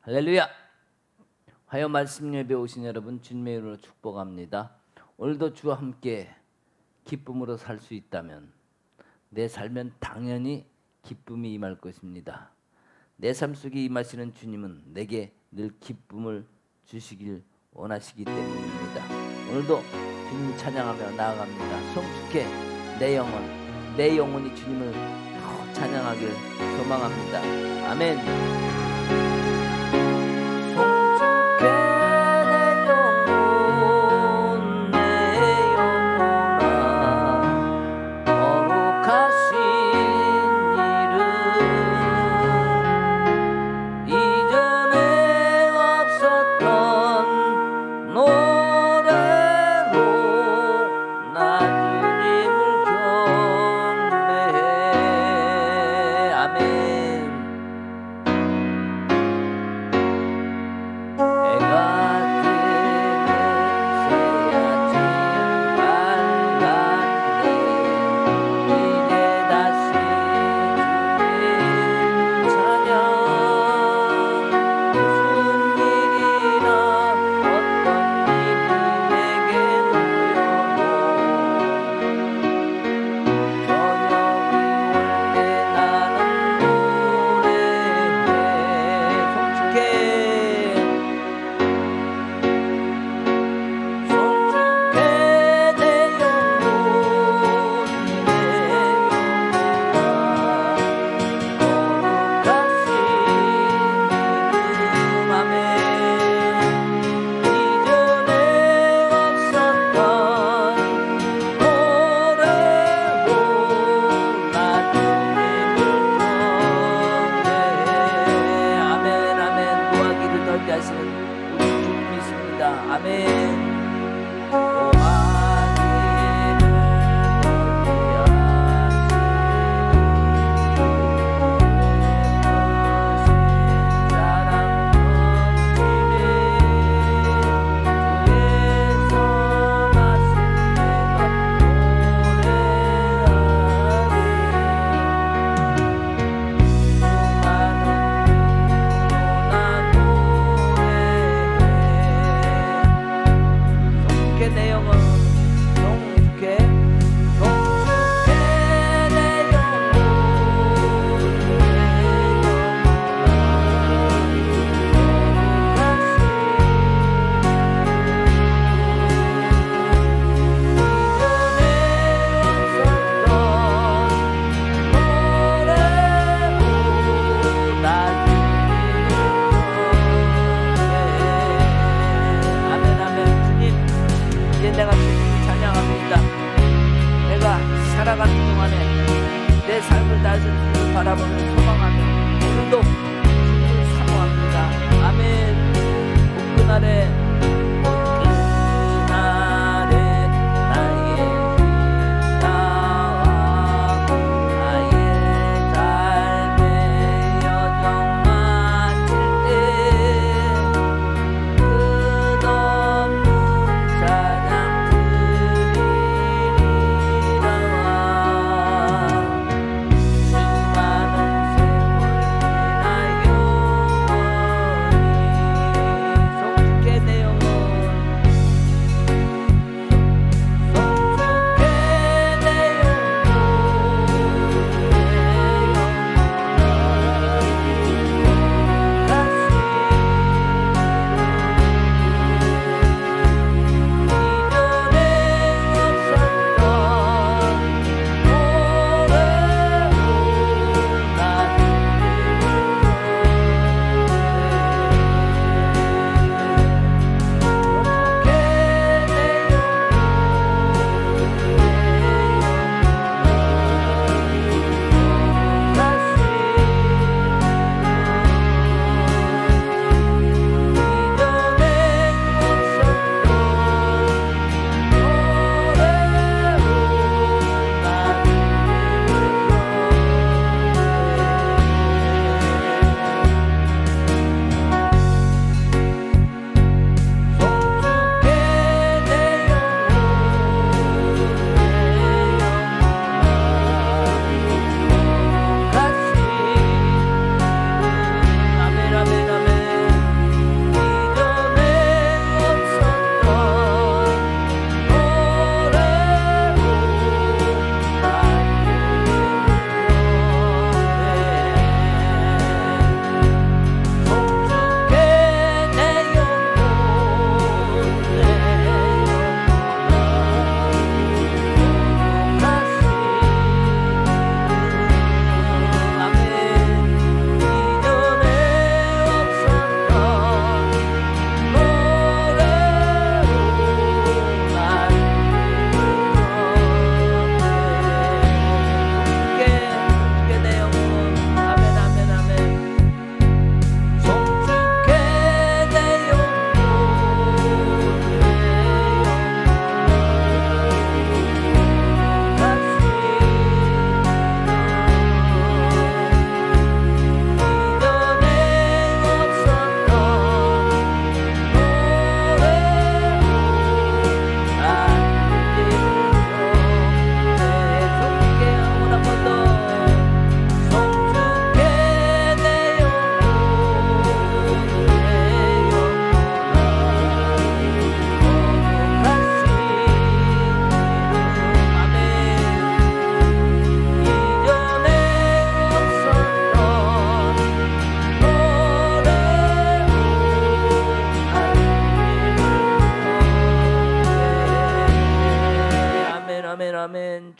할렐루야. 화요 말씀 예배 오신 여러분 주님의 이름으로 축복합니다. 오늘도 주와 함께 기쁨으로 살 수 있다면 내 삶엔 당연히 기쁨이 임할 것입니다. 내 삶 속에 임하시는 주님은 내게 늘 기쁨을 주시길 원하시기 때문입니다. 오늘도 주님 찬양하며 나아갑니다. 송축해 내 영혼이 주님을 더 찬양하길 소망합니다. 아멘.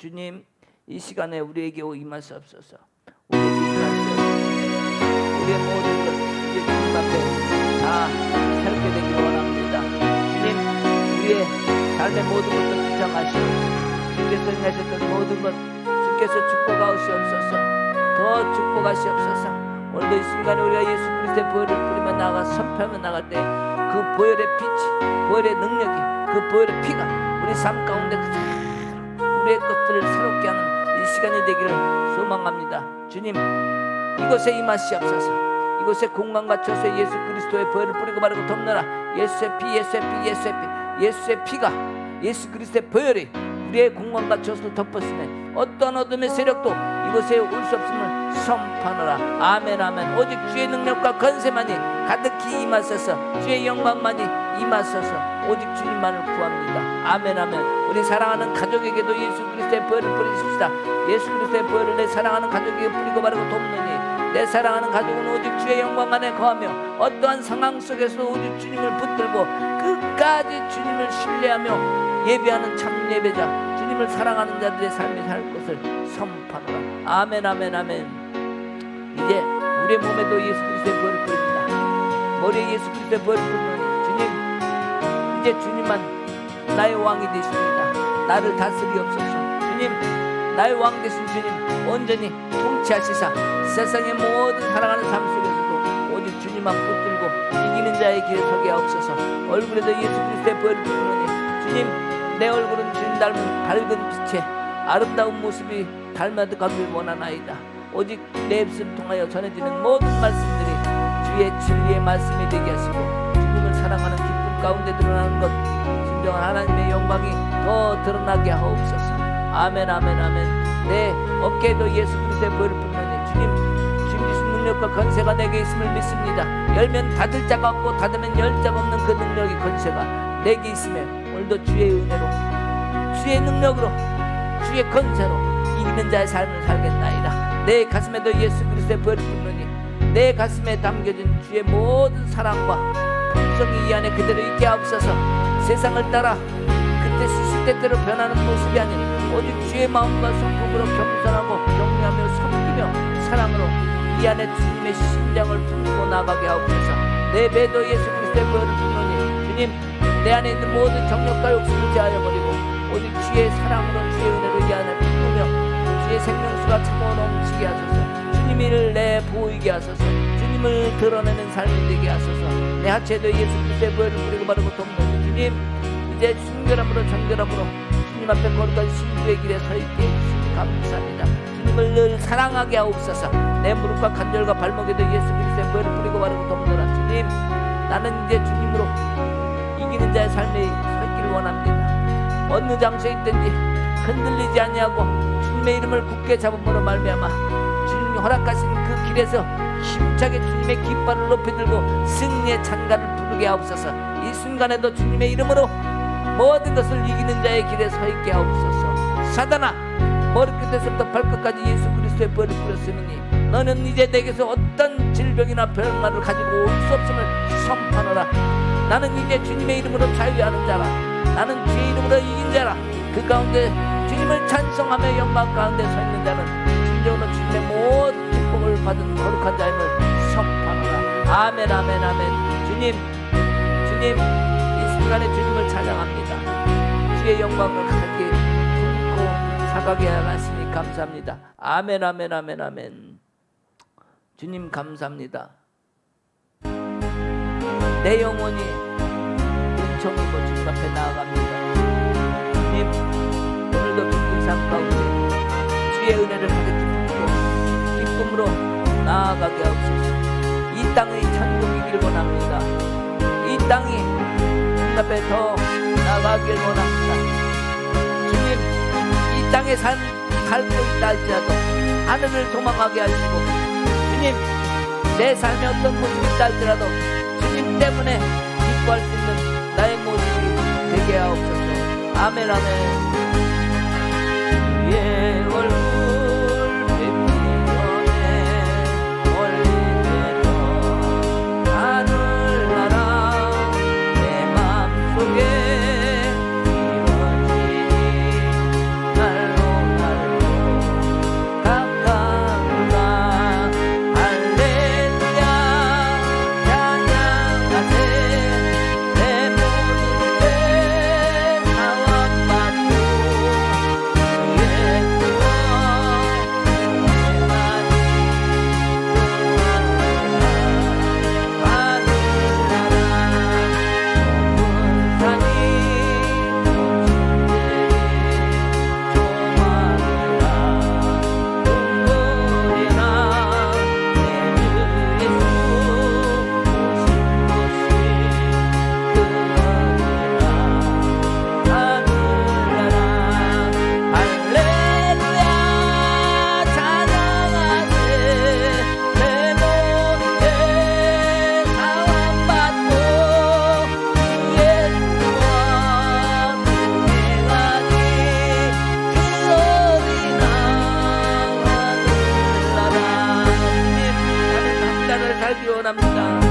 주님, 이 시간에 우리에게 임하시옵소서. 우리에게 임하시옵소서. 우리의 모든 것 이제 주님 앞에 다 살게 되기를 원합니다. 주님, 우리의 삶의 모든 것을 주장하시고 주께서 행하셨던 모든 것 주께서 축복하시옵소서. 더 축복하시옵소서. 오늘도 이 순간에 우리가 예수 그리스도의 보혈을 뿌리며 나아가 선포하며 나갈 때 그 보혈의 빛이, 보혈의 능력이, 그 보혈의 피가 우리 삶 가운데 우리의 것들을 새롭게 하는 이 시간이 되기를 소망합니다. 주님, 이곳에 임하시옵소서. 이곳에 공간과 처소에 예수 그리스도의 보혈을 뿌리고 바르고 덮느라 예수의 피, 예수의 피, 예수의 피, 예수의 피가, 예수 그리스도의 보혈이 우리의 공간과 처소를 덮었으면 어떤 어둠의 세력도 이곳에 올 수 없음을 선포하노라. 아멘, 아멘. 오직 주의 능력과 권세만이 가득히 임하소서. 주의 영광만이 임하소서. 오직 주님만을 구합니다. 아멘, 아멘. 우리 사랑하는 가족에게도 예수 그리스도의 보혈을 뿌리십시다. 예수 그리스도의 보혈을 내 사랑하는 가족에게 뿌리고 바르고 돕느니 내 사랑하는 가족은 오직 주의 영광 안에 거하며 어떠한 상황 속에서도 오직 주님을 붙들고 끝까지 주님을 신뢰하며 예배하는 참 예배자, 주님을 사랑하는 자들의 삶이 살 것을 선포하노라. 아멘, 아멘, 아멘. 이제 우리의 몸에도 예수 그리스도의 보혈을 뿌립니다. 머리에 예수 그리스도의 보혈을 뿌리노니 주님, 이제 주님만 나의 왕이 되십니다. 나를 다스리옵소서. 주님, 나의 왕 되신 주님, 온전히 통치하시사 세상의 모든 사랑하는 삶 속에서도 오직 주님만 붙들고 이기는 자의 길에 서게 하옵소서. 얼굴에도 예수 그리스도의 보혈을 뿌리노니 주님, 내 얼굴은 주님 닮은 밝은 빛에 아름다운 모습이 닮아가길 원하나이다. 오직 내 입술을 통하여 전해지는 모든 말씀들이 주의 진리의 말씀이 되게 하시고 주님을 사랑하는 기쁨 가운데 드러나는 것, 진정한 하나님의 영광이 더 드러나게 하옵소서. 아멘, 아멘, 아멘. 내 어깨에도 예수 그리스도의 보혈을 뿌리노니 주님, 주님 주신 능력과 권세가 내게 있음을 믿습니다. 열면 닫을 자가 없고 닫으면 열 자가 없는 그 능력이 권세가 내게 있음에 오늘도 주의 은혜로, 주의 능력으로, 주의 권세로 이기는 자의 삶을 살겠나이다. 내 가슴에도 예수 그리스도의 보혈을 뿌리노니 내 가슴에 담겨진 주의 모든 사랑과 품성이 이 안에 그대로 있게 하옵소서. 세상을 따라 그때 시시때때로 변하는 모습이 아닌 오직 주의 마음과 성품으로 겸손하고 경외하며 섬기며 사랑으로 이 안에 주님의 심장을 품고 나가게 하옵소서. 내 배도 예수 그리스도의 보혈을 뿌리노니 주님, 내 안에 있는 모든 정욕과 욕심을 제하여 버리고 오직 주의 사랑으로 주의 은혜로 이 안에 품으며 주의 생명수가 차고 넘치게 하소서. 주님을 내 보이게 하소서. 주님을 드러내는 삶이 되게 하소서. 내 하체에도 예수 그리스도의 보혈을 뿌리고 바르고 돕는 주님, 이제 순결함으로 정결함으로 주님 앞에 거룩한 신부의 길에 서 있게 해주시니 감사합니다. 주님을 늘 사랑하게 하옵소서. 내 무릎과 관절과 발목에도 예수 그리스도의 보혈을 뿌리고 바르고 돕노라. 주님, 나는 이제 주님으로 이기는 자의 삶에 서 있기를 원합니다. 어느 장소에 있든지 흔들리지 아니하고 주님의 이름을 굳게 잡음으로 말미암아 주님이 허락하신 그 길에서 힘차게 주님의 깃발을 높이 들고 승리의 찬가를 부르게 하옵소서. 이 순간에도 주님의 이름으로 모든 것을 이기는 자의 길에 서 있게 하옵소서. 사단아, 머리끝에서부터 발끝까지 예수 그리스도의 보혈을 뿌렸으니 너는 이제 내게서 어떤 질병이나 병마를 가지고 올 수 없음을 선포하노라. 나는 이제 주님의 이름으로 자유하는 자라. 나는 주의 이름으로 이긴 자라. 그 가운데 주님을 찬송하며 영광 가운데 서 있는 자는 진정으로 주님의 모든 축복을 받은 거룩한 자임을 선포하노라. 아멘, 아멘, 아멘. 주님, 이 순간에 주님을 찬양합니다. 주의 영광을 가득히 품고 사가게 하시니 감사합니다. 아멘, 아멘, 아멘, 아멘. 주님 감사합니다. 내 영혼이 은총이고 주님 앞에 나아갑니다. 주님, 오늘도 기쁜 삶 가운데 주의 은혜를 가득히 품고 기쁨으로 나아가게 하옵소서. 이 땅의 천국이길 원합니다. 이 땅이 주님 앞에 더 나아가길 원합니다. 주님, 이 땅에 살고 있다 할지라도 하늘을 도망하게 하시고 주님, 내 삶에 어떤 모습이 있다 할지라도 주님 때문에 기뻐할 수 있는 나의 모습이 되게 하옵소서. 아멘, 아멘. 주의 얼굴 뵙기 전에 멀리에서 하늘나라 내 맘속에 이루어지니 날로 원합니다.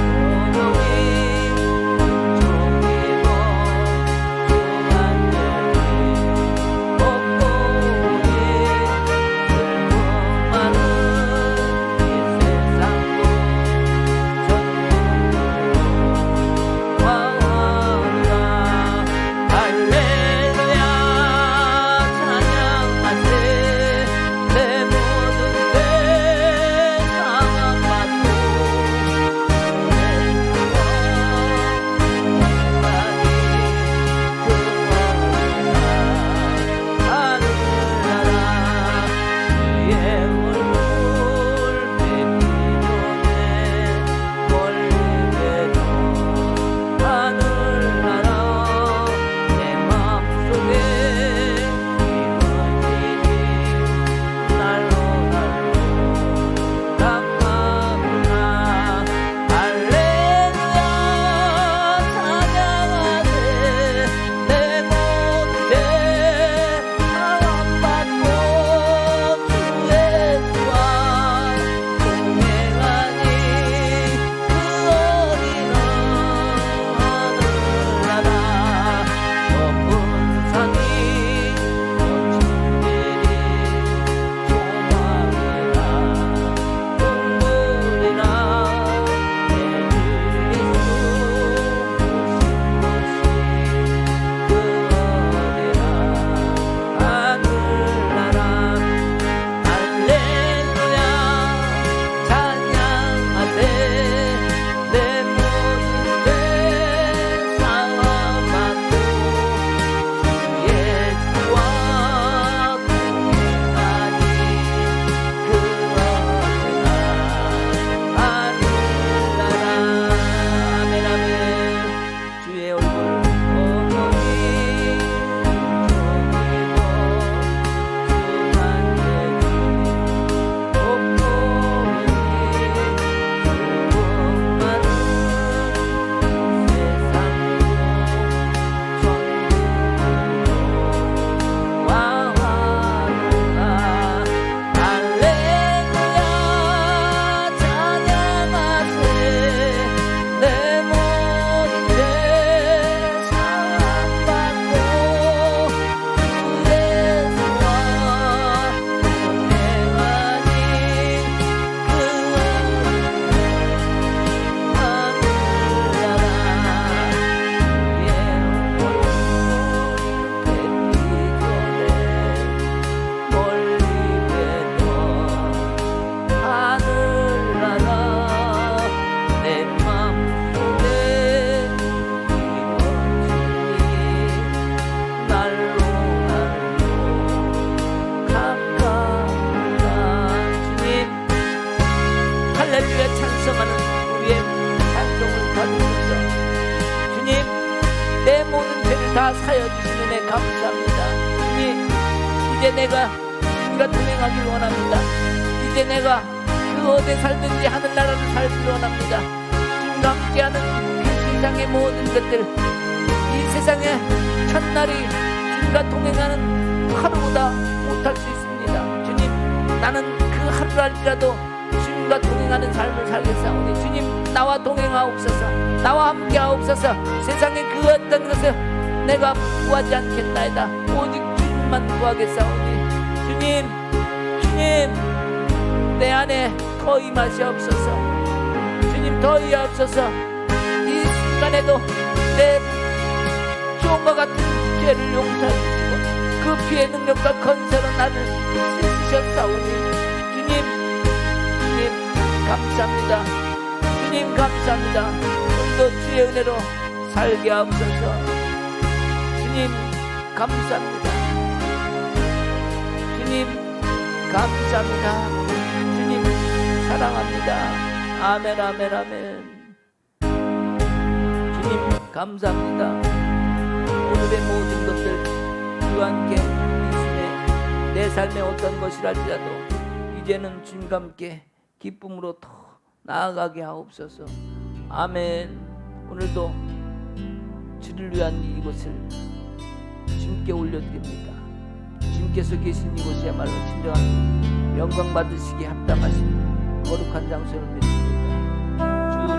다 사여주신 은혜 감사합니다. 주님, 이제 내가 주님과 동행하길 원합니다. 이제 내가 그 어디 살든지 하늘나라를 살길 원합니다. 주님과 함께하는 그 세상의 모든 것들, 이 세상의 첫날이 주님과 동행하는 하루보다 못할 수 있습니다. 주님, 나는 그 하루랄지라도 주님과 동행하는 삶을 살겠사오니 주님, 나와 동행하옵소서, 나와 함께하옵소서. 세상의 그 어떤 것을 내가 구하지 않겠나이다. 오직 주님만 구하겠사오니 주님, 주님, 내 안에 더 임하시옵소서. 주님, 더 임하옵소서. 이 순간에도 내 주원과 같은 죄를 용서해 주시고 그 피의 능력과 건설로 나를 씻으셨사오니 주님, 주님 감사합니다. 주님 감사합니다. 오늘도 주의 은혜로 살게 하옵소서. 주님 감사합니다. 주님 감사합니다. 주님 사랑합니다. 아멘 아멘 아멘. 주님 감사합니다. 오늘의 모든 것들 주와 함께 있으네. 내 삶의 어떤 것이랄지라도 이제는 주님과 함께 기쁨으로 더 나아가게 하옵소서. 아멘. 오늘도 주를 위한 이곳을 주님께 올려드립니다. 주님께서 계신 이곳이야말로 진정한 영광 받으시기에 합당하신 거룩한 장소를 믿습니다. 주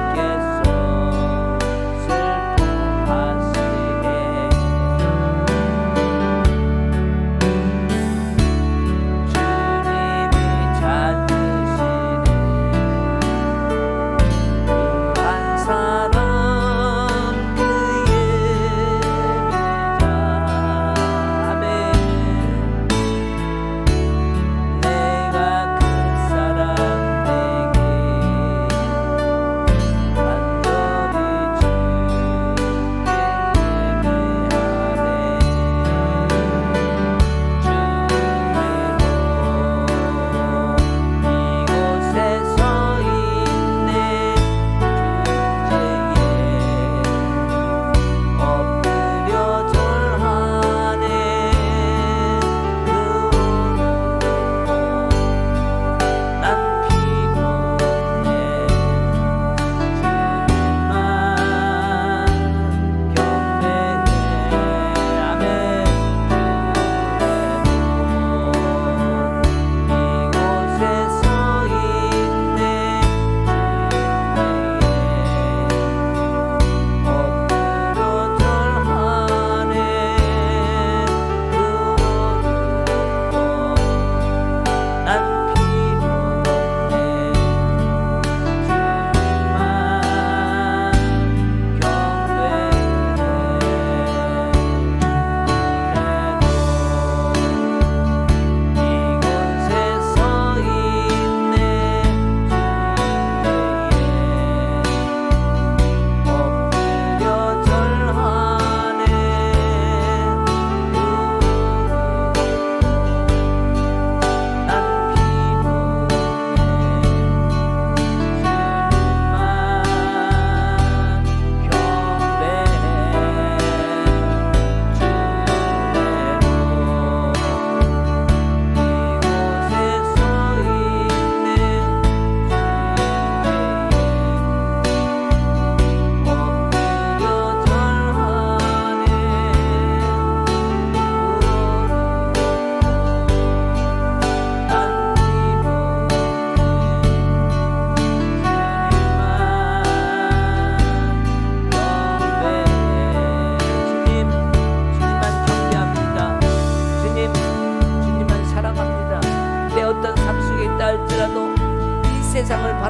주님께서 슬픔하시네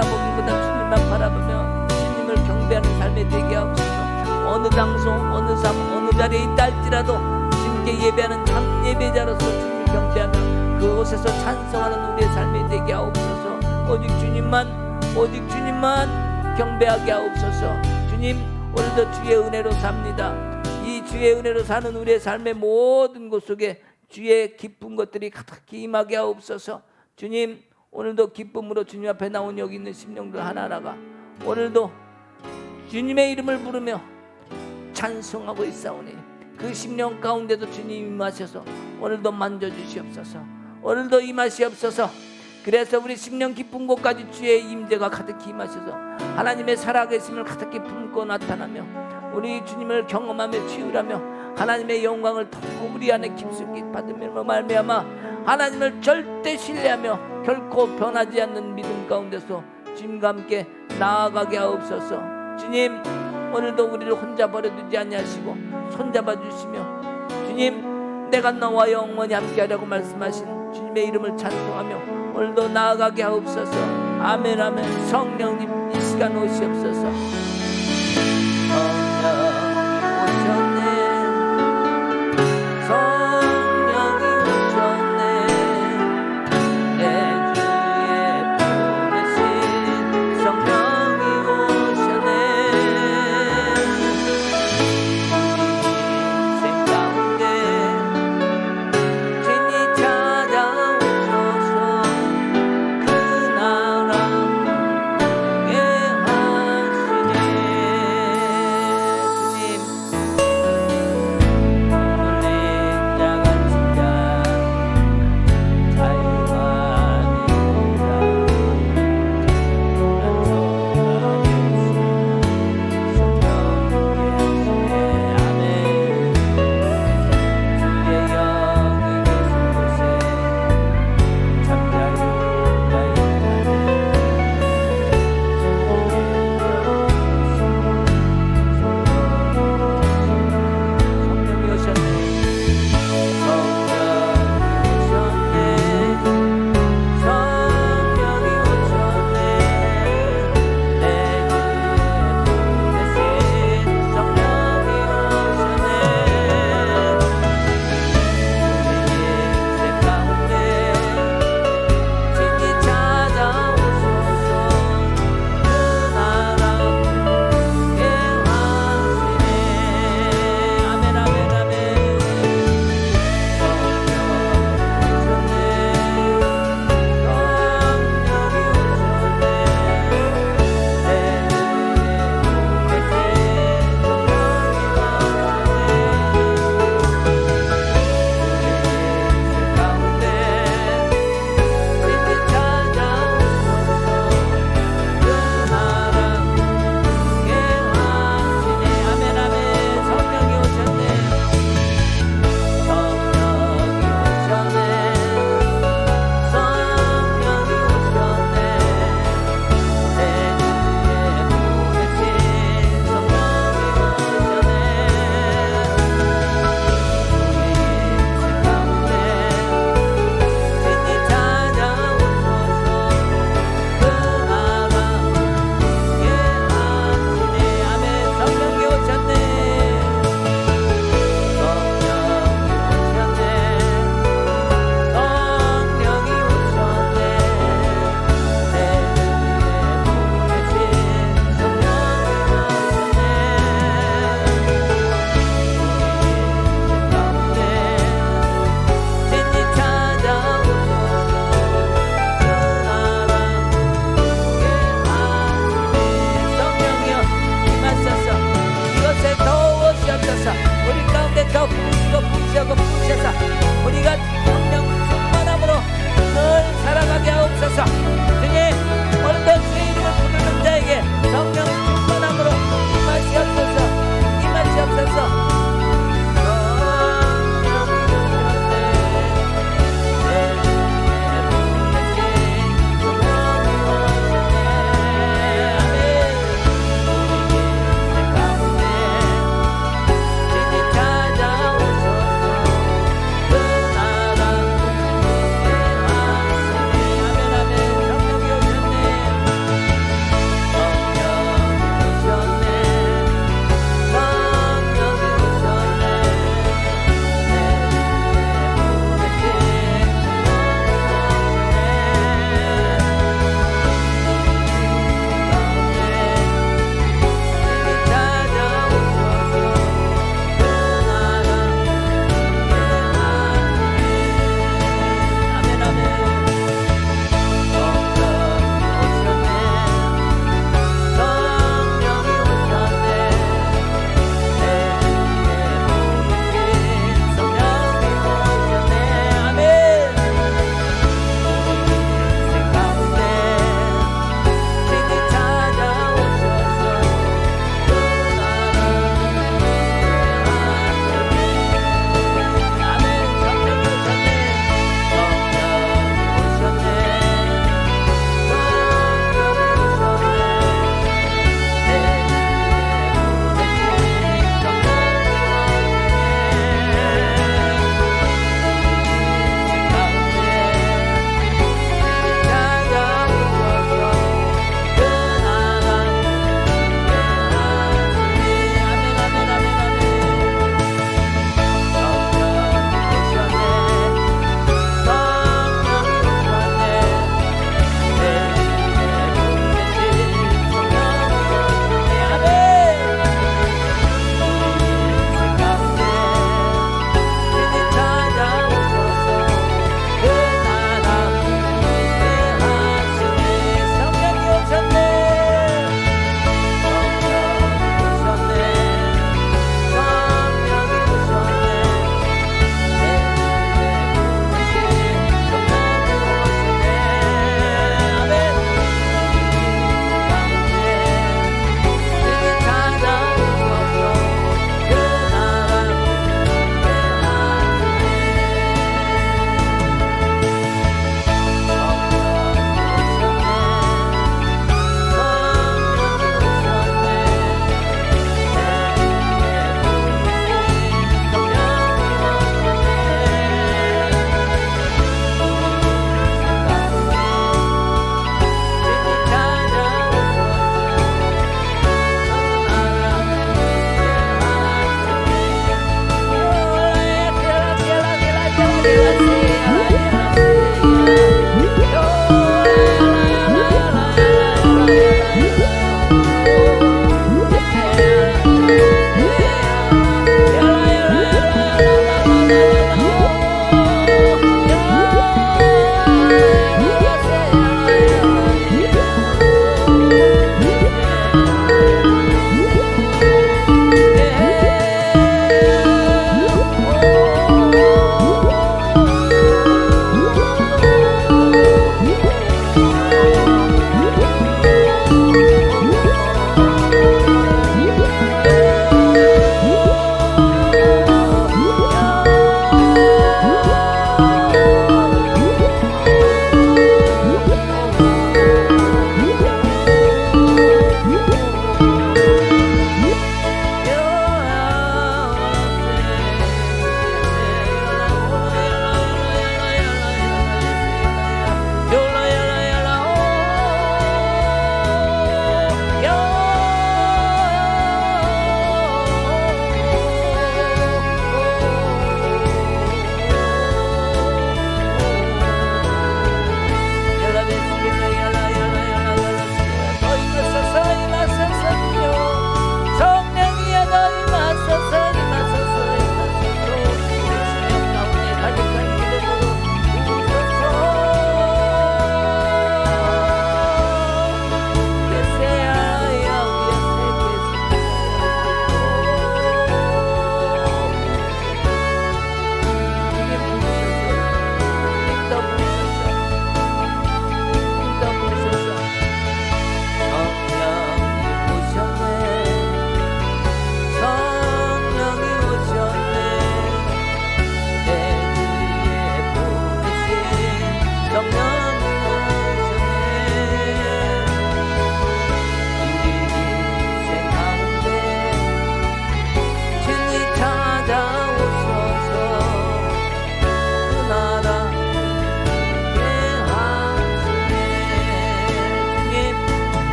바라보기보다 주님만 바라보며 주님을 경배하는 삶이 되게 하옵소서. 어느 장소, 어느 삶, 어느 자리에 있다 할지라도 주님께 예배하는 참 예배자로서 주님을 경배하며 그곳에서 찬송하는 우리의 삶이 되게 하옵소서. 오직 주님만 경배하게 하옵소서. 주님, 오늘도 주의 은혜로 삽니다. 이 주의 은혜로 사는 우리의 삶의 모든 곳 속에 주의 기쁜 것들이 가득히 임하게 하옵소서. 주님, 오늘도 기쁨으로 주님 앞에 나온 여기 있는 심령들 하나하나가 오늘도 주님의 이름을 부르며 찬송하고 있사오니 그 심령 가운데도 주님 임하셔서 오늘도 만져주시옵소서. 오늘도 임하시옵소서. 그래서 우리 심령 깊은 곳까지 주의 임재가 가득히 임하셔서 하나님의 살아계심을 가득히 품고 나타나며 우리 주님을 경험하며 치유하며 하나님의 영광을 더욱 우리 안에 깊숙이 받으며 말미암아 하나님을 절대 신뢰하며 결코 변하지 않는 믿음 가운데서 주님과 함께 나아가게 하옵소서. 주님, 오늘도 우리를 혼자 버려두지 아니하시고 손잡아 주시며 주님, 내가 너와 영원히 함께하라고 말씀하신 주님의 이름을 찬송하며 오늘도 나아가게 하옵소서. 아멘 아멘. 성령님 이 시간 오시옵소서.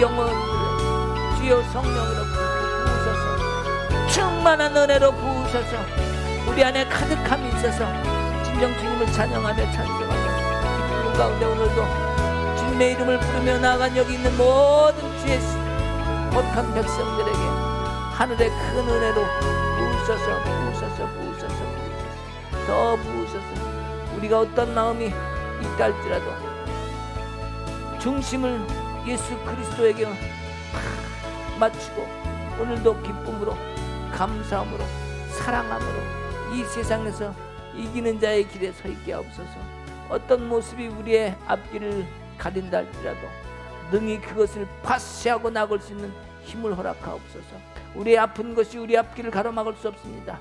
영혼들을 주여 성령으로 부으소서. 충만한 은혜로 부으소서. 우리 안에 가득함이 있어서 진정 주님을 찬양하며 찬송하며 기쁨 가운데 오늘도 주님의 이름을 부르며 나아간 여기 있는 모든 주의 거룩한 백성들에게 하늘의 큰 은혜로 부으소서. 부으소서. 부으소서. 부으소서. 더 부으소서. 우리가 어떤 마음이 있다 할지라도 중심을 예수 그리스도에게 맞추고 오늘도 기쁨으로 감사함으로 사랑함으로 이 세상에서 이기는 자의 길에 서 있게 하옵소서. 어떤 모습이 우리의 앞길을 가린다 할지라도 능히 그것을 파쇄하고 나갈 수 있는 힘을 허락하옵소서. 우리의 아픈 것이 우리 앞길을 가로막을 수 없습니다.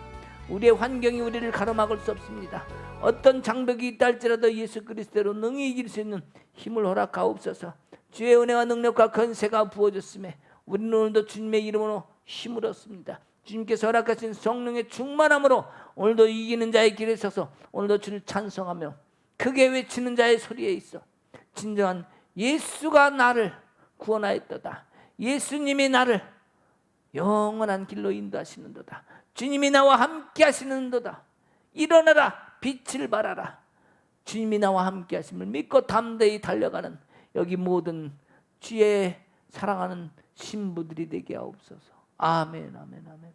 우리의 환경이 우리를 가로막을 수 없습니다. 어떤 장벽이 있다 할지라도 예수 그리스도로 능히 이길 수 있는 힘을 허락하옵소서. 주의 은혜와 능력과 권세가 부어졌음에 우리는 오늘도 주님의 이름으로 힘을 얻습니다. 주님께서 허락하신 성령의 충만함으로 오늘도 이기는 자의 길에 서서 오늘도 주를 찬송하며 크게 외치는 자의 소리에 있어 진정한 예수가 나를 구원하였도다. 예수님이 나를 영원한 길로 인도하시는도다. 주님이 나와 함께 하시는도다. 일어나라, 빛을 발하라. 주님이 나와 함께 하심을 믿고 담대히 달려가는 여기 모든 주의 사랑하는 신부들이 되게 하옵소서. 아멘, 아멘, 아멘.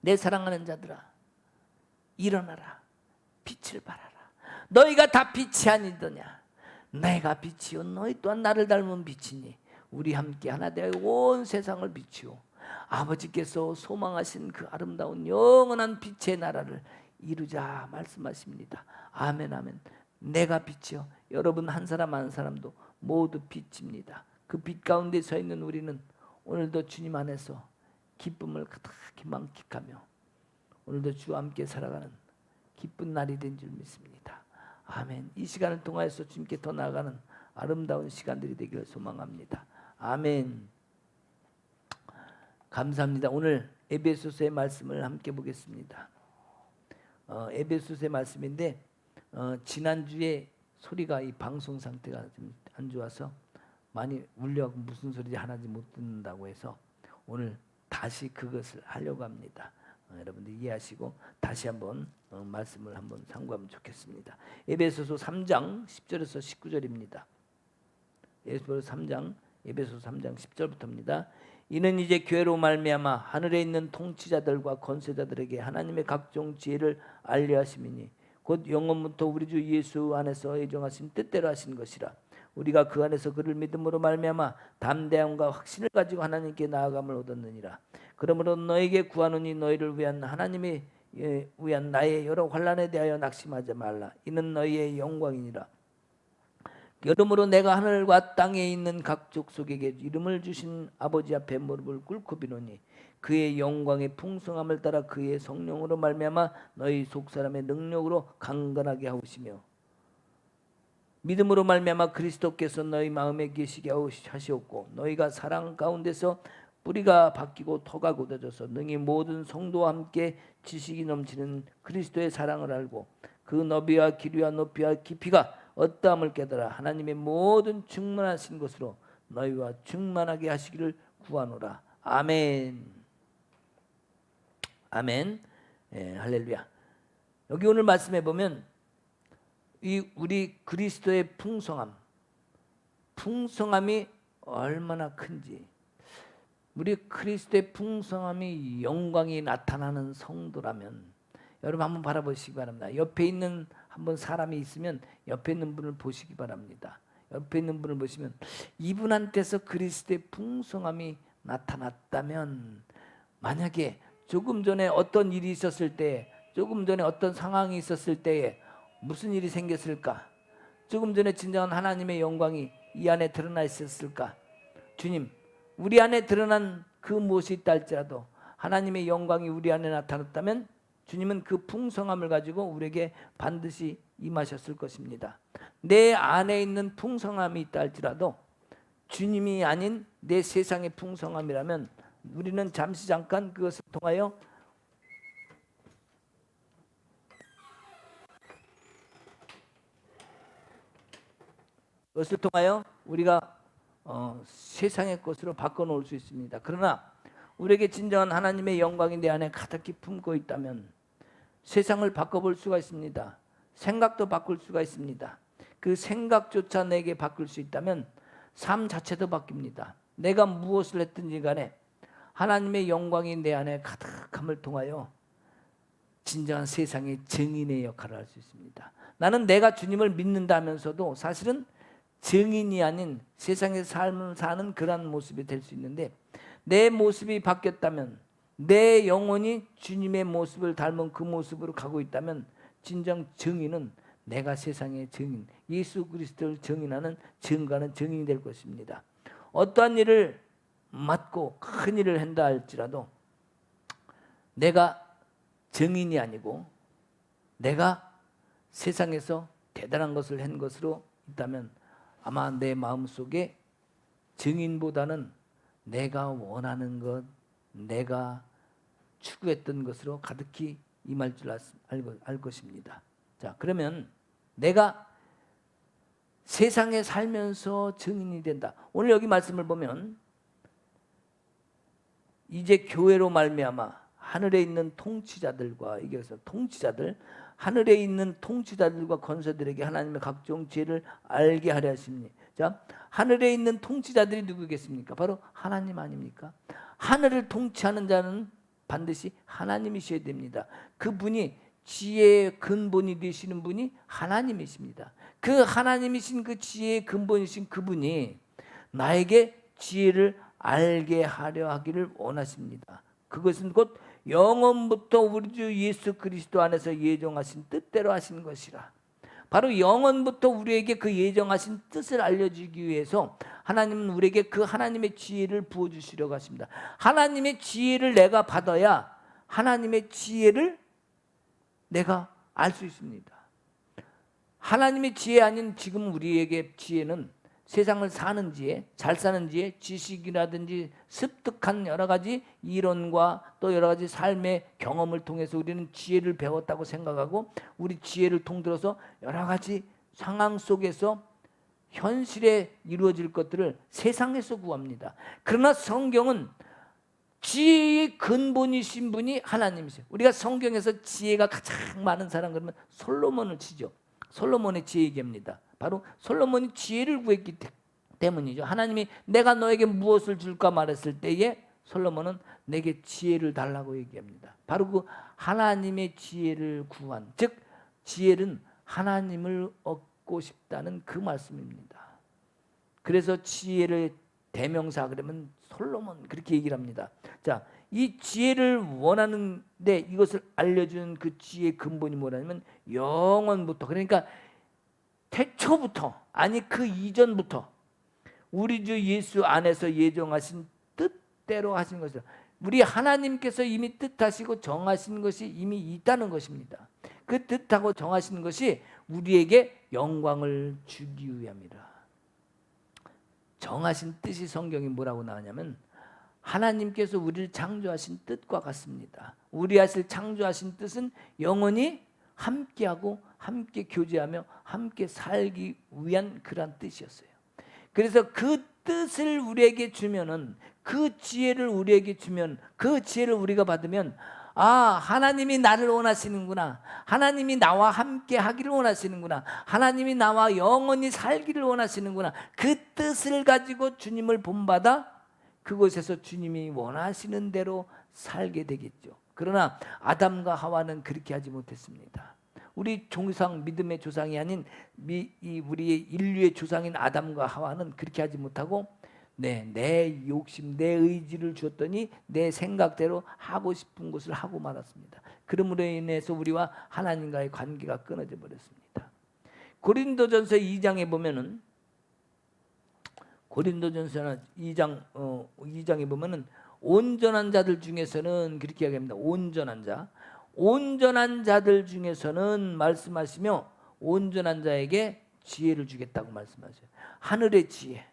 내 사랑하는 자들아, 일어나라, 빛을 발하라. 너희가 다 빛이 아니더냐? 내가 빛이요 너희 또한 나를 닮은 빛이니 우리 함께 하나 되어 온 세상을 비추어 아버지께서 소망하신 그 아름다운 영원한 빛의 나라를 이루자 말씀하십니다. 아멘, 아멘. 내가 빛이요 여러분 한 사람 한 사람도 모두 빛입니다. 그 빛 가운데 서 있는 우리는 오늘도 주님 안에서 기쁨을 가득히 만끽하며 오늘도 주와 함께 살아가는 기쁜 날이 된 줄 믿습니다. 아멘. 이 시간을 통하여서 주님께 더 나아가는 아름다운 시간들이 되기를 소망합니다. 아멘. 감사합니다. 오늘 에베소서의 말씀을 함께 보겠습니다. 에베소서의 말씀인데 지난주에 소리가 이 방송 상태가 좀 안 좋아서 많이 울려고 무슨 소리인지 하나도 못 듣는다고 해서 오늘 다시 그것을 하려고 합니다. 여러분들 이해하시고 다시 한번 말씀을 한번 상고하면 좋겠습니다. 에베소서 3장 10절에서 19절입니다. 에베소서 3장 10절부터입니다. 이는 이제 교회로 말미암아 하늘에 있는 통치자들과 권세자들에게 하나님의 각종 지혜를 알려 하심이니 곧 영원부터 우리 주 예수 안에서 예정하신 뜻대로 하신 것이라. 우리가 그 안에서 그를 믿음으로 말미암아 담대함과 확신을 가지고 하나님께 나아감을 얻었느니라. 그러므로 너에게 구하노니 너희를 위한 하나님의 위한 나의 여러 환난에 대하여 낙심하지 말라. 이는 너희의 영광이니라. 여러므로 내가 하늘과 땅에 있는 각 족속에게 이름을 주신 아버지 앞에 무릎을 꿇고 비노니 그의 영광의 풍성함을 따라 그의 성령으로 말미암아 너희 속사람의 능력으로 강건하게 하시며 믿음으로 말미암아 그리스도께서 너희 마음에 계시게 하시옵고 너희가 사랑 가운데서 뿌리가 바뀌고 터가 굳어져서 능히 모든 성도와 함께 지식이 넘치는 그리스도의 사랑을 알고 그 너비와 길이와 높이와 깊이가 어떠함을 깨달아 하나님의 모든 충만하신 것으로 너희와 충만하게 하시기를 구하노라. 아멘. 아멘. 할렐루야. 여기 오늘 말씀해 보면 이 우리 그리스도의 풍성함이 얼마나 큰지, 우리 그리스도의 풍성함이 영광이 나타나는 성도라면 여러분 한번 바라보시기 바랍니다. 옆에 있는 한번 사람이 있으면 옆에 있는 분을 보시기 바랍니다. 옆에 있는 분을 보시면 이분한테서 그리스도의 풍성함이 나타났다면, 만약에 조금 전에 어떤 일이 있었을 때, 조금 전에 어떤 상황이 있었을 때에 무슨 일이 생겼을까? 조금 전에 진정한 하나님의 영광이 이 안에 드러나 있었을까? 주님, 우리 안에 드러난 그 무엇이 있다 할지라도 하나님의 영광이 우리 안에 나타났다면 주님은 그 풍성함을 가지고 우리에게 반드시 임하셨을 것입니다. 내 안에 있는 풍성함이 있다 할지라도 주님이 아닌 내 세상의 풍성함이라면 우리는 잠깐 그것을 통하여 우리가 세상의 것으로 바꿔놓을 수 있습니다. 그러나 우리에게 진정한 하나님의 영광이 내 안에 가득히 품고 있다면 세상을 바꿔볼 수가 있습니다. 생각도 바꿀 수가 있습니다. 그 생각조차 내게 바꿀 수 있다면 삶 자체도 바뀝니다. 내가 무엇을 했든지 간에 하나님의 영광이 내 안에 가득함을 통하여 진정한 세상의 증인의 역할을 할 수 있습니다. 나는 내가 주님을 믿는다면서도 사실은 증인이 아닌 세상의 삶을 사는 그런 모습이 될 수 있는데, 내 모습이 바뀌었다면, 내 영혼이 주님의 모습을 닮은 그 모습으로 가고 있다면 진정 증인은 내가 세상의 증인, 예수 그리스도를 증인하는 증거하는 증인이 될 것입니다. 어떠한 일을 맡고 큰 일을 한다 할지라도 내가 증인이 아니고 내가 세상에서 대단한 것을 한 것으로 있다면 아마 내 마음속에 증인보다는 내가 원하는 것, 내가 추구했던 것으로 가득히 임할 줄 알 것입니다. 자, 그러면 내가 세상에 살면서 증인이 된다. 오늘 여기 말씀을 보면 이제 교회로 말미암아 하늘에 있는 통치자들과, 이게 그래서 통치자들, 하늘에 있는 통치자들과 권세들에게 하나님의 각종 지혜를 알게 하려 하시니. 자, 하늘에 있는 통치자들이 누구겠습니까? 바로 하나님 아닙니까? 하늘을 통치하는 자는 반드시 하나님이셔야 됩니다. 그분이 지혜의 근본이 되시는 분이 하나님이십니다. 그 하나님이신 그 지혜의 근본이신 그분이 나에게 지혜를 알게 하려 하기를 원하십니다. 그것은 곧 영원부터 우리 주 예수 그리스도 안에서 예정하신 뜻대로 하신 것이라. 바로 영원부터 우리에게 그 예정하신 뜻을 알려주기 위해서 하나님은 우리에게 그 하나님의 지혜를 부어주시려고 하십니다. 하나님의 지혜를 내가 받아야 하나님의 지혜를 내가 알 수 있습니다. 하나님의 지혜 아닌 지금 우리에게 지혜는 세상을 사는 지혜, 잘 사는 지혜, 지식이라든지 습득한 여러 가지 이론과 또 여러 가지 삶의 경험을 통해서 우리는 지혜를 배웠다고 생각하고, 우리 지혜를 통들어서 여러 가지 상황 속에서 현실에 이루어질 것들을 세상에서 구합니다. 그러나 성경은 지혜의 근본이신 분이 하나님이세요. 우리가 성경에서 지혜가 가장 많은 사람 그러면 솔로몬을 치죠. 솔로몬의 지혜 얘기입니다. 바로 솔로몬이 지혜를 구했기 때문이죠. 하나님이 내가 너에게 무엇을 줄까 말했을 때에 솔로몬은 내게 지혜를 달라고 얘기합니다. 바로 그 하나님의 지혜를 구한, 즉 지혜는 하나님을 얻고 싶다는 그 말씀입니다. 그래서 지혜를 대명사 그러면 솔로몬 그렇게 얘기를 합니다. 자, 이 지혜를 원하는데 이것을 알려주는 그 지혜의 근본이 뭐냐면 영원부터, 그러니까 태초부터, 아니 그 이전부터 우리 주 예수 안에서 예정하신 뜻대로 하신 것이다. 우리 하나님께서 이미 뜻하시고 정하신 것이 이미 있다는 것입니다. 그 뜻하고 정하신 것이 우리에게 영광을 주기 위함이라. 정하신 뜻이 성경이 뭐라고 나오냐면 하나님께서 우리를 창조하신 뜻과 같습니다. 우리 아실 창조하신 뜻은 영원히 함께하고 함께 교제하며 함께 살기 위한 그런 뜻이었어요. 그래서 그 뜻을 우리에게 주면은, 그 지혜를 우리에게 주면, 그 지혜를 우리가 받으면 아, 하나님이 나를 원하시는구나, 하나님이 나와 함께 하기를 원하시는구나, 하나님이 나와 영원히 살기를 원하시는구나, 그 뜻을 가지고 주님을 본받아 그곳에서 주님이 원하시는 대로 살게 되겠죠. 그러나 아담과 하와는 그렇게 하지 못했습니다. 우리 조상, 믿음의 조상이 아닌 우리의 인류의 조상인 아담과 하와는 그렇게 하지 못하고 내 욕심, 내 의지를 주었더니 내 생각대로 하고 싶은 것을 하고 말았습니다. 그러므로 인해서 우리와 하나님과의 관계가 끊어져 버렸습니다. 고린도전서 2장에 보면은, 고린도전서 2장에 보면은 온전한 자들 중에서는 그렇게 이야기합니다. 온전한 자들 중에서는 말씀하시며 온전한 자에게 지혜를 주겠다고 말씀하셔요. 하늘의 지혜,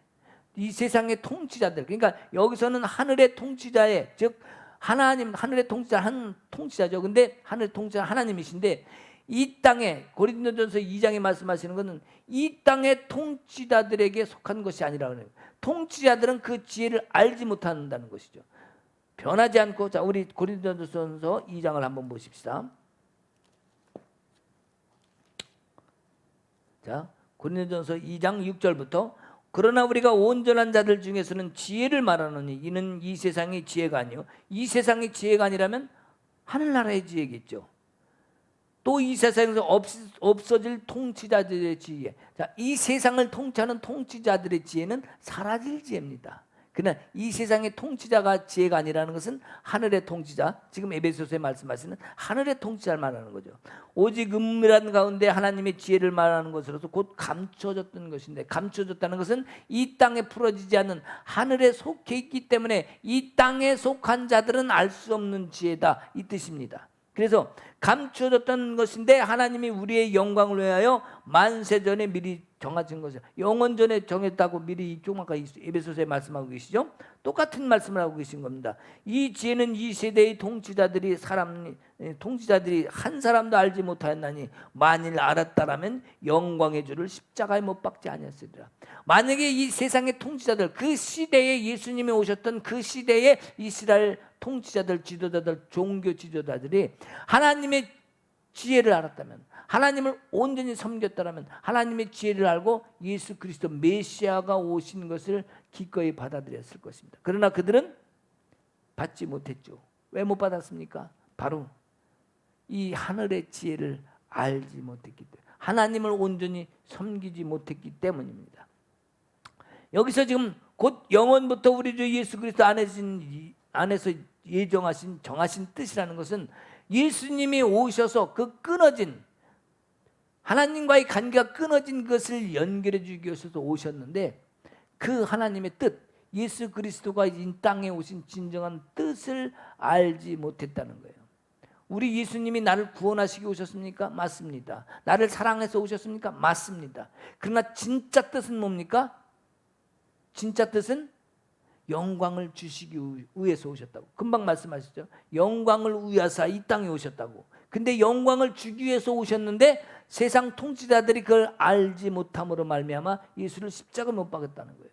이 세상의 통치자들, 그러니까 여기서는 하늘의 통치자의, 즉 하나님, 하늘의 통치자, 한 통치자죠. 근데 하늘의 통치자 하나님이신데 이 땅에, 고린도전서 2장에 말씀하시는 것은 이 땅의 통치자들에게 속한 것이 아니라, 통치자들은 그 지혜를 알지 못한다는 것이죠. 변하지 않고. 자, 우리 고린도전서 2장을 한번 보십시다. 자, 고린도전서 2장 6절부터 그러나 우리가 온전한 자들 중에서는 지혜를 말하노니 이는 이 세상의 지혜가 아니요, 이 세상의 지혜가 아니라면 하늘나라의 지혜겠죠. 또 이 세상에서 없어질 통치자들의 지혜, 자, 이 세상을 통치하는 통치자들의 지혜는 사라질 지혜입니다. 그러나 이 세상의 통치자가 지혜가 아니라는 것은 하늘의 통치자, 지금 에베소서에 말씀하시는 하늘의 통치자를 말하는 거죠. 오직 은밀한 가운데 하나님의 지혜를 말하는 것으로서 곧 감춰졌던 것인데, 감춰졌다는 것은 이 땅에 풀어지지 않는 하늘에 속해 있기 때문에 이 땅에 속한 자들은 알 수 없는 지혜다, 이 뜻입니다. 그래서 감춰졌던 것인데 하나님이 우리의 영광을 위하여 만세전에 미리 정하신 것이죠. 영원전에 정했다고 미리 이쪽 아까 에베소서에 말씀하고 계시죠. 똑같은 말씀을 하고 계신 겁니다. 이 지혜는 이 세대의 통치자들이 한 사람도 알지 못하였나니 만일 알았다라면 영광의 주를 십자가에 못 박지 아니었으리라. 만약에 이 세상의 통치자들, 그 시대에 예수님이 오셨던 그 시대에 이스라엘 통치자들, 지도자들, 종교 지도자들이 하나님의 지혜를 알았다면, 하나님을 온전히 섬겼다면, 하나님의 지혜를 알고 예수 그리스도 메시아가 오신 것을 기꺼이 받아들였을 것입니다. 그러나 그들은 받지 못했죠. 왜 못 받았습니까? 바로 이 하늘의 지혜를 알지 못했기 때문에, 하나님을 온전히 섬기지 못했기 때문입니다. 여기서 지금 곧 영원부터 우리 주 예수 그리스도 안에서 예정하신, 정하신 뜻이라는 것은 예수님이 오셔서 그 끊어진, 하나님과의 관계가 끊어진 것을 연결해 주기 위해서 오셨는데, 그 하나님의 뜻, 예수 그리스도가 이 땅에 오신 진정한 뜻을 알지 못했다는 거예요. 우리 예수님이 나를 구원하시기 오셨습니까? 맞습니다. 나를 사랑해서 오셨습니까? 맞습니다. 그러나 진짜 뜻은 뭡니까? 진짜 뜻은 영광을 주시기 위해서 오셨다고. 금방 말씀하셨죠. 영광을 위하사 이 땅에 오셨다고. 근데 영광을 주기 위해서 오셨는데 세상 통치자들이 그걸 알지 못함으로 말미암아 예수를 십자가 못 박았다는 거예요.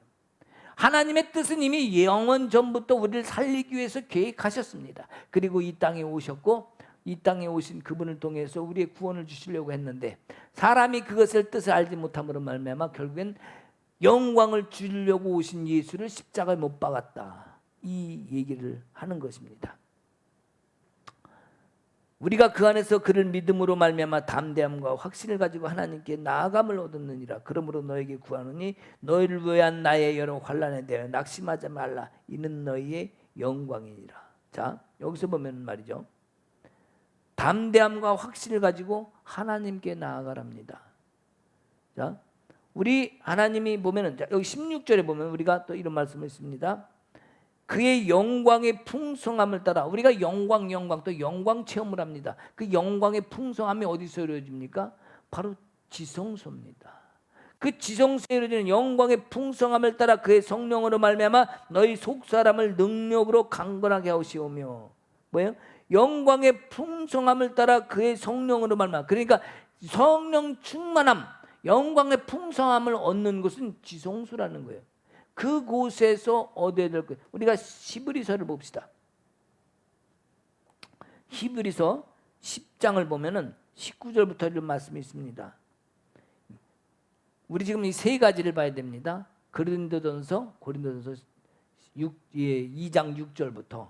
하나님의 뜻은 이미 영원 전부터 우리를 살리기 위해서 계획하셨습니다. 그리고 이 땅에 오셨고, 이 땅에 오신 그분을 통해서 우리의 구원을 주시려고 했는데 사람이 그것을 뜻을 알지 못함으로 말미암아 결국엔 영광을 주려고 오신 예수를 십자가에 못 박았다. 이 얘기를 하는 것입니다. 우리가 그 안에서 그를 믿음으로 말미암아 담대함과 확신을 가지고 하나님께 나아감을 얻었느니라. 그러므로 너에게 구하노니 너희를 위한 나의 여러 환난에 대하여 낙심하지 말라. 이는 너희의 영광이니라. 자, 여기서 보면 말이죠, 담대함과 확신을 가지고 하나님께 나아가랍니다. 자, 우리 하나님이 보면은, 여기 16절에 보면 우리가 또 이런 말씀을 있습니다. 그의 영광의 풍성함을 따라, 우리가 영광 또 영광 체험을 합니다. 그 영광의 풍성함이 어디서 이루어집니까? 바로 지성소입니다. 그 지성소에 이루어지는 영광의 풍성함을 따라 그의 성령으로 말미암아 너희 속사람을 능력으로 강건하게 하시오며, 뭐예요? 영광의 풍성함을 따라 그의 성령으로 말미암아, 그러니까 성령 충만함, 영광의 풍성함을 얻는 것은 지성소라는 거예요. 그곳에서 얻어야 될 거예요. 우리가 히브리서를 봅시다. 히브리서 10장을 보면은 19절부터 이런 말씀이 있습니다. 우리 지금 이 세 가지를 봐야 됩니다. 고린도전서 2장 6절부터,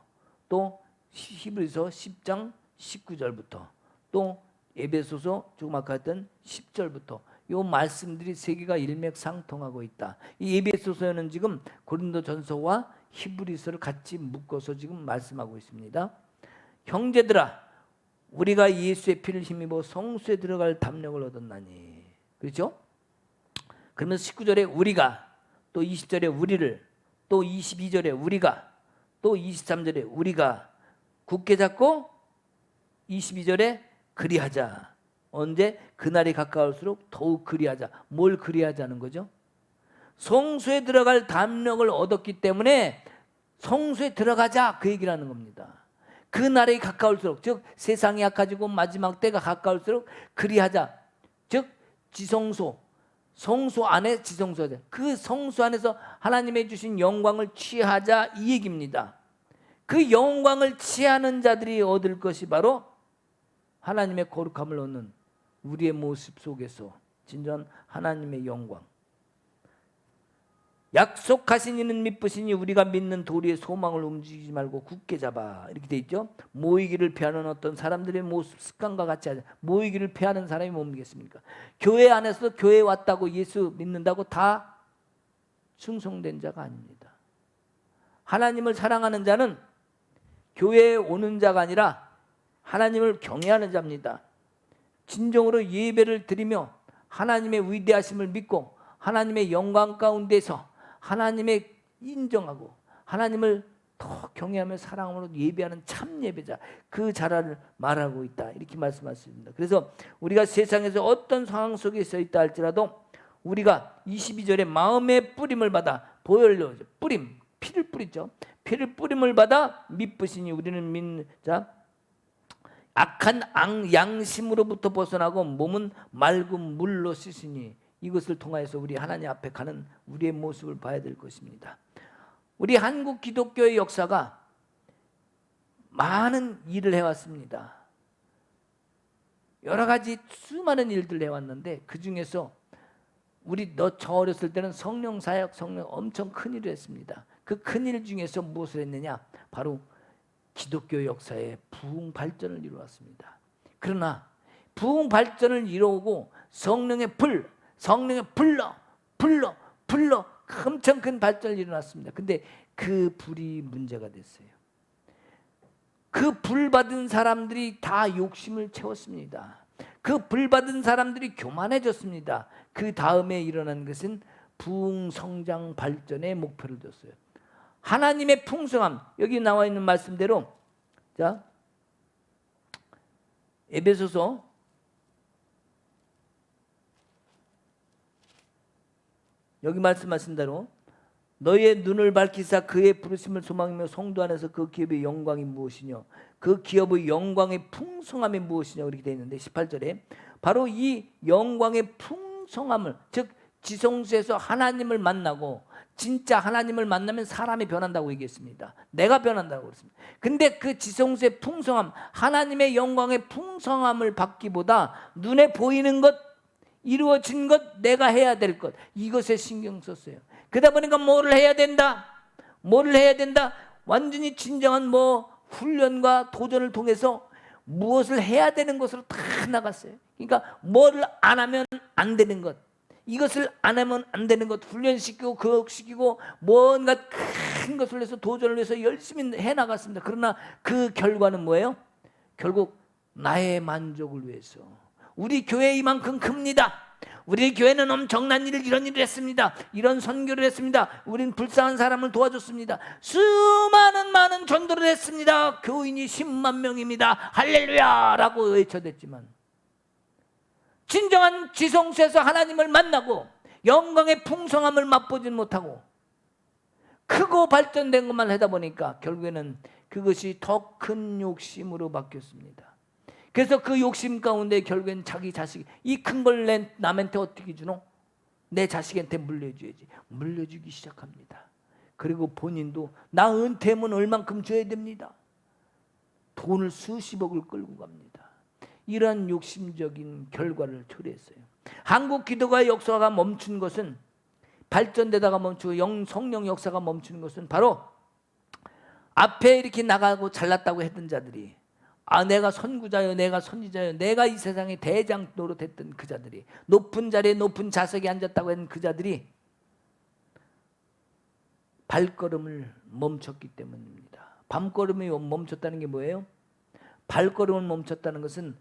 또 히브리서 10장 19절부터, 또 에베소서 조금 아까 했던 10절부터, 이 말씀들이 세 개가 일맥상통하고 있다. 이 에베소서는 지금 고린도전서와 히브리서를 같이 묶어서 지금 말씀하고 있습니다. 형제들아, 우리가 예수의 피를 힘입어 성소에 들어갈 담력을 얻었나니. 그렇죠? 그러면서 19절에 우리가, 또 20절에 우리를, 또 22절에 우리가, 또 23절에 우리가 굳게 잡고 22절에 그리하자. 언제? 그날이 가까울수록 더욱 그리하자. 뭘 그리하자는 거죠? 성소에 들어갈 담력을 얻었기 때문에 성소에 들어가자, 그 얘기를 하는 겁니다. 그날이 가까울수록, 즉 세상이 약해지고 마지막 때가 가까울수록 그리하자. 즉 지성소, 성소 안에 지성소자, 그 성소 안에서 하나님의 주신 영광을 취하자, 이 얘기입니다. 그 영광을 취하는 자들이 얻을 것이 바로 하나님의 거룩함을 얻는 우리의 모습 속에서 진정한 하나님의 영광. 약속하신 이는 믿으시니 우리가 믿는 도리의 소망을 움직이지 말고 굳게 잡아, 이렇게 돼 있죠. 모이기를 피하는 어떤 사람들의 모습 습관과 같이 하자. 모이기를 피하는 사람이 뭡니겠습니까? 교회 안에서 교회 왔다고 예수 믿는다고 다 충성된 자가 아닙니다. 하나님을 사랑하는 자는 교회에 오는 자가 아니라 하나님을 경외하는 자입니다. 진정으로 예배를 드리며 하나님의 위대하심을 믿고 하나님의 영광 가운데서 하나님의 인정하고 하나님을 더 경외하며 사랑으로 예배하는 참 예배자, 그 자라를 말하고 있다, 이렇게 말씀하십니다. 그래서 우리가 세상에서 어떤 상황 속에 서 있다 할지라도 우리가 22절에 마음의 뿌림을 받아, 보혈로 뿌림, 피를 뿌리죠. 피를 뿌림을 받아 믿으시니 우리는 믿는 자, 악한 양심으로부터 벗어나고 몸은 맑은 물로 씻으니, 이것을 통하여서 우리 하나님 앞에 가는 우리의 모습을 봐야 될 것입니다. 우리 한국 기독교의 역사가 많은 일을 해왔습니다. 여러 가지 수많은 일들을 해왔는데 그 중에서 저 어렸을 때는 성령 사역, 성령 엄청 큰 일을 했습니다. 그 큰 일 중에서 무엇을 했느냐? 바로 기독교 역사의 부흥 발전을 이루었습니다. 그러나 부흥 발전을 이루고 성령의 불러 엄청 큰 발전을 일어났습니다. 근데 그 불이 문제가 됐어요. 그 불 받은 사람들이 다 욕심을 채웠습니다. 그 불 받은 사람들이 교만해졌습니다. 그 다음에 일어난 것은 부흥 성장 발전의 목표를 뒀어요. 하나님의 풍성함, 여기 나와 있는 말씀대로, 자, 에베소서 6장 말씀하신 대로 너희의 눈을 밝히사 그의 부르심을 소망하며 성도 안에서 그 기업의 영광이 무엇이뇨, 그 기업의 영광의 풍성함이 무엇이냐, 이렇게 되어 있는데 18절에 바로 이 영광의 풍성함을, 즉 지성소에서 하나님을 만나고, 진짜 하나님을 만나면 사람이 변한다고 얘기했습니다. 내가 변한다고 그랬습니다. 근데 그 지성소의 풍성함, 하나님의 영광의 풍성함을 받기보다 눈에 보이는 것, 이루어진 것, 내가 해야 될 것, 이것에 신경 썼어요. 그러다 보니까 뭐를 해야 된다? 뭐를 해야 된다? 완전히 진정한 훈련과 도전을 통해서 무엇을 해야 되는 것으로 다 나갔어요. 그러니까 뭐를 안 하면 안 되는 것, 이것을 안 하면 안 되는 것, 훈련시키고 교육시키고 뭔가 큰 것을 위해서 도전을 해서 열심히 해나갔습니다. 그러나 그 결과는 뭐예요? 결국 나의 만족을 위해서. 우리 교회 이만큼 큽니다. 우리 교회는 엄청난 이런 일을 했습니다. 이런 선교를 했습니다. 우린 불쌍한 사람을 도와줬습니다. 수많은 많은 전도를 했습니다. 교인이 10만 명입니다. 할렐루야 라고 외쳐댔지만 진정한 지성소에서 하나님을 만나고 영광의 풍성함을 맛보지 못하고 크고 발전된 것만 하다 보니까 결국에는 그것이 더 큰 욕심으로 바뀌었습니다. 그래서 그 욕심 가운데 결국엔 자기 자식, 이 큰 걸 남한테 어떻게 주노? 내 자식한테 물려줘야지. 물려주기 시작합니다. 그리고 본인도 나 은퇴하면 얼만큼 줘야 됩니다. 돈을 수십억을 끌고 갑니다. 이런 욕심적인 결과를 초래했어요. 한국 기도가 역사가 멈춘 것은, 발전되다가 멈추고 성령 역사가 멈추는 것은 바로 앞에 이렇게 나가고 잘났다고 했던 자들이, 내가 선구자요, 내가 선지자요, 내가 이 세상의 대장 노릇했던 그 자들이, 높은 자리에 높은 좌석에 앉았다고 했던 그 자들이 발걸음을 멈췄기 때문입니다. 발걸음이 멈췄다는 게 뭐예요? 발걸음을 멈췄다는 것은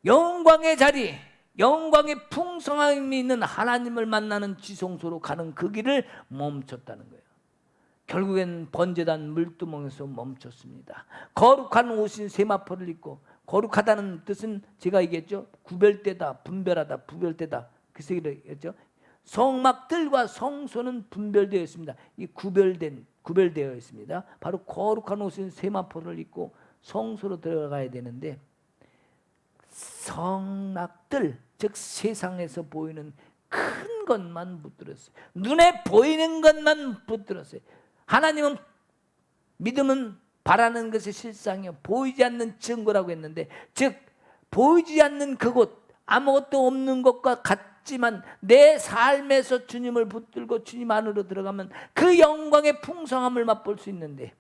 영광의 자리, 영광의 풍성함이 있는 하나님을 만나는 지성소로 가는 그 길을 멈췄다는 거예요. 결국엔 번제단 물두멍에서 멈췄습니다. 거룩한 옷인 세마포를 입고, 거룩하다는 뜻은 제가 얘기했죠. 구별되다, 분별하다, 구별되다, 그 얘기를 했죠. 성막들과 성소는 분별되어 있습니다. 이 구별되어 있습니다. 바로 거룩한 옷인 세마포를 입고 성소로 들어가야 되는데, 성막들, 즉 세상에서 보이는 큰 것만 붙들었어요. 눈에 보이는 것만 붙들었어요. 하나님은, 믿음은 바라는 것이 실상이요 보이지 않는 증거라고 했는데, 즉 보이지 않는 그곳, 아무것도 없는 것과 같지만 내 삶에서 주님을 붙들고 주님 안으로 들어가면 그 영광의 풍성함을 맛볼 수 있는데,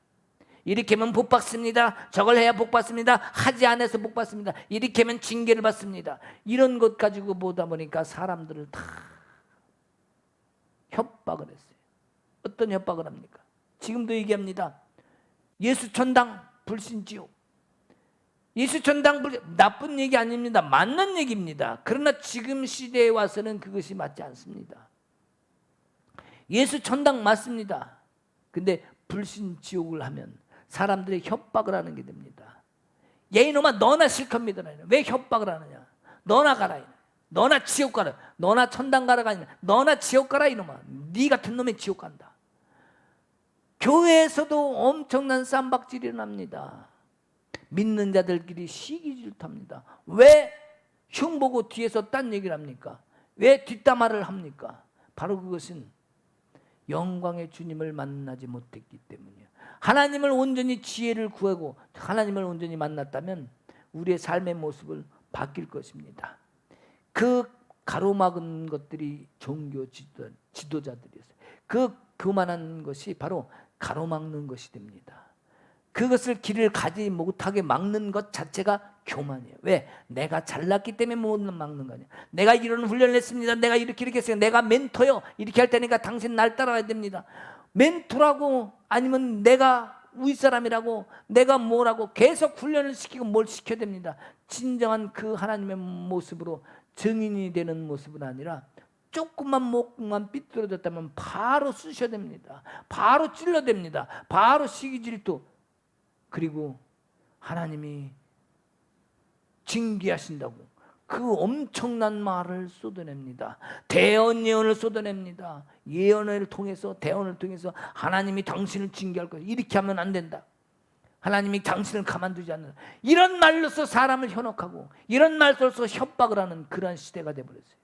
이렇게 하면 복 받습니다, 저걸 해야 복 받습니다, 하지 않아서 복 받습니다, 이렇게 하면 징계를 받습니다, 이런 것 가지고 보다 보니까 사람들을 다 협박을 했어요. 어떤 협박을 합니까? 지금도 얘기합니다. 예수천당 불신지옥. 예수천당 나쁜 얘기 아닙니다. 맞는 얘기입니다. 그러나 지금 시대에 와서는 그것이 맞지 않습니다. 예수천당 맞습니다. 근데 불신지옥을 하면 사람들이 협박을 하는 게 됩니다. 야 이놈아, 너나 실컷 믿어라. 왜 협박을 하느냐? 너나 가라. 너나 지옥 가라. 너나 천당 가라가 아니라 너나 지옥 가라 이놈아. 네 같은 놈이 지옥 간다. 교회에서도 엄청난 쌈박질이 일어납니다. 믿는 자들끼리 시기 질투합니다. 왜 흉보고 뒤에서 딴 얘기를 합니까? 왜 뒷담화를 합니까? 바로 그것은 영광의 주님을 만나지 못했기 때문이에요. 하나님을 온전히 지혜를 구하고 하나님을 온전히 만났다면 우리의 삶의 모습을 바뀔 것입니다. 그 가로막은 것들이 종교 지도자들이었어요. 그 교만한 것이 바로 가로막는 것이 됩니다. 그것을 길을 가지 못하게 막는 것 자체가 교만이에요. 왜? 내가 잘났기 때문에 못 막는 거냐. 내가 이런 훈련을 했습니다. 내가 이렇게 했어요. 내가 멘토요. 이렇게 할 테니까 당신 날 따라야 됩니다. 멘토라고, 아니면 내가 윗사람이라고, 내가 뭐라고 계속 훈련을 시키고 뭘 시켜야 됩니다. 진정한 그 하나님의 모습으로 증인이 되는 모습은 아니라 조금만 목만 삐뚤어졌다면 바로 쑤셔야 됩니다. 바로 찔러댑니다. 바로 시기질투. 그리고 하나님이 징계하신다고 그 엄청난 말을 쏟아냅니다. 대언 예언을 쏟아냅니다. 예언을 통해서, 대언을 통해서 하나님이 당신을 징계할 거야. 이렇게 하면 안 된다. 하나님이 당신을 가만두지 않는다. 이런 말로서 사람을 현혹하고 이런 말로서 협박을 하는 그러한 시대가 되어버렸어요.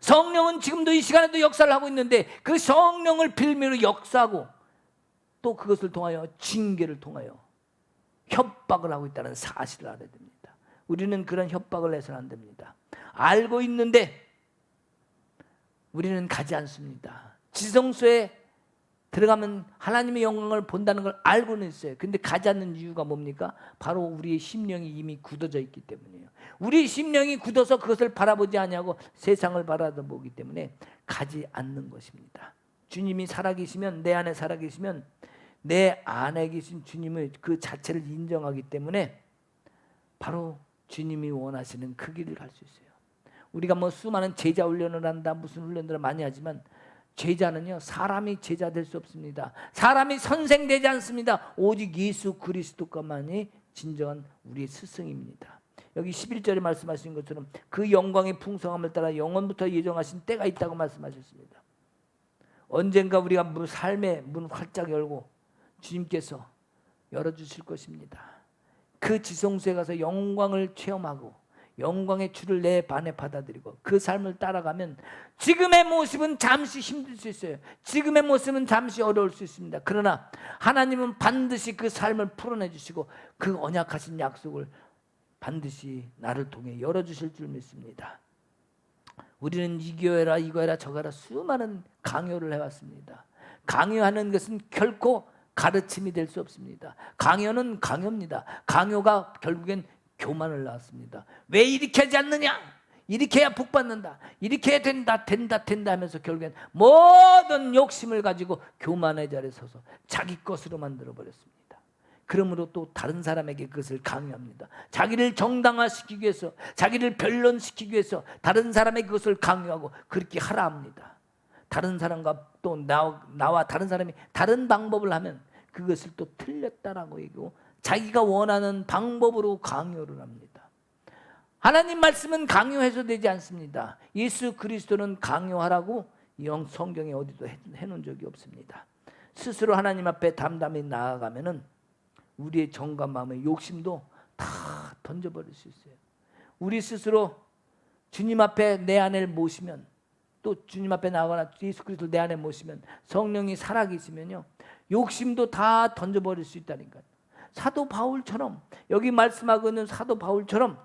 성령은 지금도 이 시간에도 역사를 하고 있는데 그 성령을 빌미로 역사하고 또 그것을 통하여 징계를 통하여 협박을 하고 있다는 사실을 알아야 됩니다. 우리는 그런 협박을 해서는 안 됩니다. 알고 있는데 우리는 가지 않습니다. 지성소에 들어가면 하나님의 영광을 본다는 걸 알고는 있어요. 근데 가지 않는 이유가 뭡니까? 바로 우리의 심령이 이미 굳어져 있기 때문이에요. 우리 심령이 굳어서 그것을 바라보지 아니하고 세상을 바라보기 때문에 가지 않는 것입니다. 주님이 살아계시면, 내 안에 살아계시면 내 안에 계신 주님의 그 자체를 인정하기 때문에 바로 주님이 원하시는 그 길을 갈 수 있어요. 우리가 뭐 수많은 제자 훈련을 한다, 무슨 훈련들을 많이 하지만 제자는요, 사람이 제자 될 수 없습니다. 사람이 선생 되지 않습니다. 오직 예수 그리스도만이 진정한 우리의 스승입니다. 여기 11절에 말씀하신 것처럼 그 영광의 풍성함을 따라 영원부터 예정하신 때가 있다고 말씀하셨습니다. 언젠가 우리가 삶의 문 활짝 열고 주님께서 열어주실 것입니다. 그 지성소에 가서 영광을 체험하고 영광의 주를 내 안에 받아들이고 그 삶을 따라가면 지금의 모습은 잠시 힘들 수 있어요. 지금의 모습은 잠시 어려울 수 있습니다. 그러나 하나님은 반드시 그 삶을 풀어내 주시고 그 언약하신 약속을 반드시 나를 통해 열어주실 줄 믿습니다. 우리는 이거해라 이거해라 저거해라 수많은 강요를 해왔습니다. 강요하는 것은 결코 가르침이 될 수 없습니다. 강요는 강요입니다. 강요가 결국엔 교만을 낳았습니다. 왜 이렇게 하지 않느냐? 이렇게 해야 복 받는다. 이렇게 해야 된다 하면서 결국엔 모든 욕심을 가지고 교만의 자리에 서서 자기 것으로 만들어 버렸습니다. 그러므로 또 다른 사람에게 그것을 강요합니다. 자기를 정당화시키기 위해서, 자기를 변론시키기 위해서 다른 사람에게 그것을 강요하고 그렇게 하라 합니다. 다른 사람과 또 나와 다른 사람이 다른 방법을 하면 그것을 또 틀렸다라고 얘기하고 자기가 원하는 방법으로 강요를 합니다. 하나님 말씀은 강요해서 되지 않습니다. 예수 그리스도는 강요하라고 성경에 어디도 해놓은 적이 없습니다. 스스로 하나님 앞에 담담히 나아가면은 우리의 정과 마음의 욕심도 다 던져버릴 수 있어요. 우리 스스로 주님 앞에 내 안에 모시면, 또 주님 앞에 나가거나 예수 그리스도를 내 안에 모시면, 성령이 살아계시면요 욕심도 다 던져버릴 수 있다니까요. 사도 바울처럼, 여기 말씀하고 있는 사도 바울처럼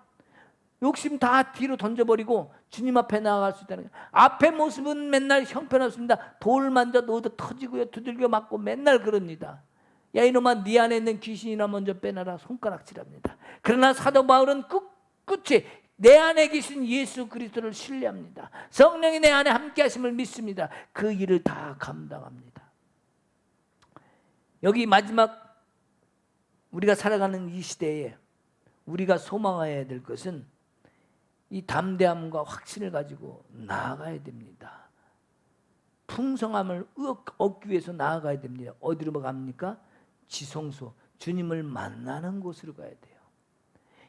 욕심 다 뒤로 던져버리고 주님 앞에 나아갈 수 있다는 거예요. 앞에 모습은 맨날 형편없습니다. 돌 만져 놓아도 터지고요, 두들겨 맞고 맨날 그럽니다. 야 이놈아, 네 안에 있는 귀신이나 먼저 빼놔라, 손가락질합니다. 그러나 사도 바울은 끝끝이 내 안에 계신 예수 그리스도를 신뢰합니다. 성령이 내 안에 함께 하심을 믿습니다. 그 일을 다 감당합니다. 여기 마지막 우리가 살아가는 이 시대에 우리가 소망해야 될 것은 이 담대함과 확신을 가지고 나아가야 됩니다. 풍성함을 얻기 위해서 나아가야 됩니다. 어디로 갑니까? 지성소, 주님을 만나는 곳으로 가야 돼요.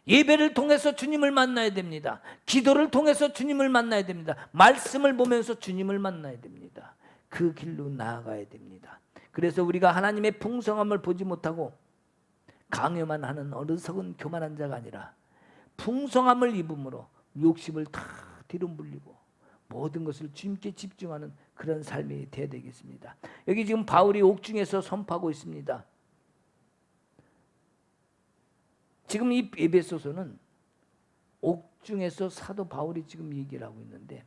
예배를 통해서 주님을 만나야 됩니다. 기도를 통해서 주님을 만나야 됩니다. 말씀을 보면서 주님을 만나야 됩니다. 그 길로 나아가야 됩니다. 그래서 우리가 하나님의 풍성함을 보지 못하고 강요만 하는 어리석은 교만한 자가 아니라 풍성함을 입음으로 욕심을 다 뒤로 물리고 모든 것을 주님께 집중하는 그런 삶이 되어야 되겠습니다. 여기 지금 바울이 옥중에서 선포하고 있습니다. 지금 이 에베소서는 옥중에서 사도 바울이 지금 얘기를 하고 있는데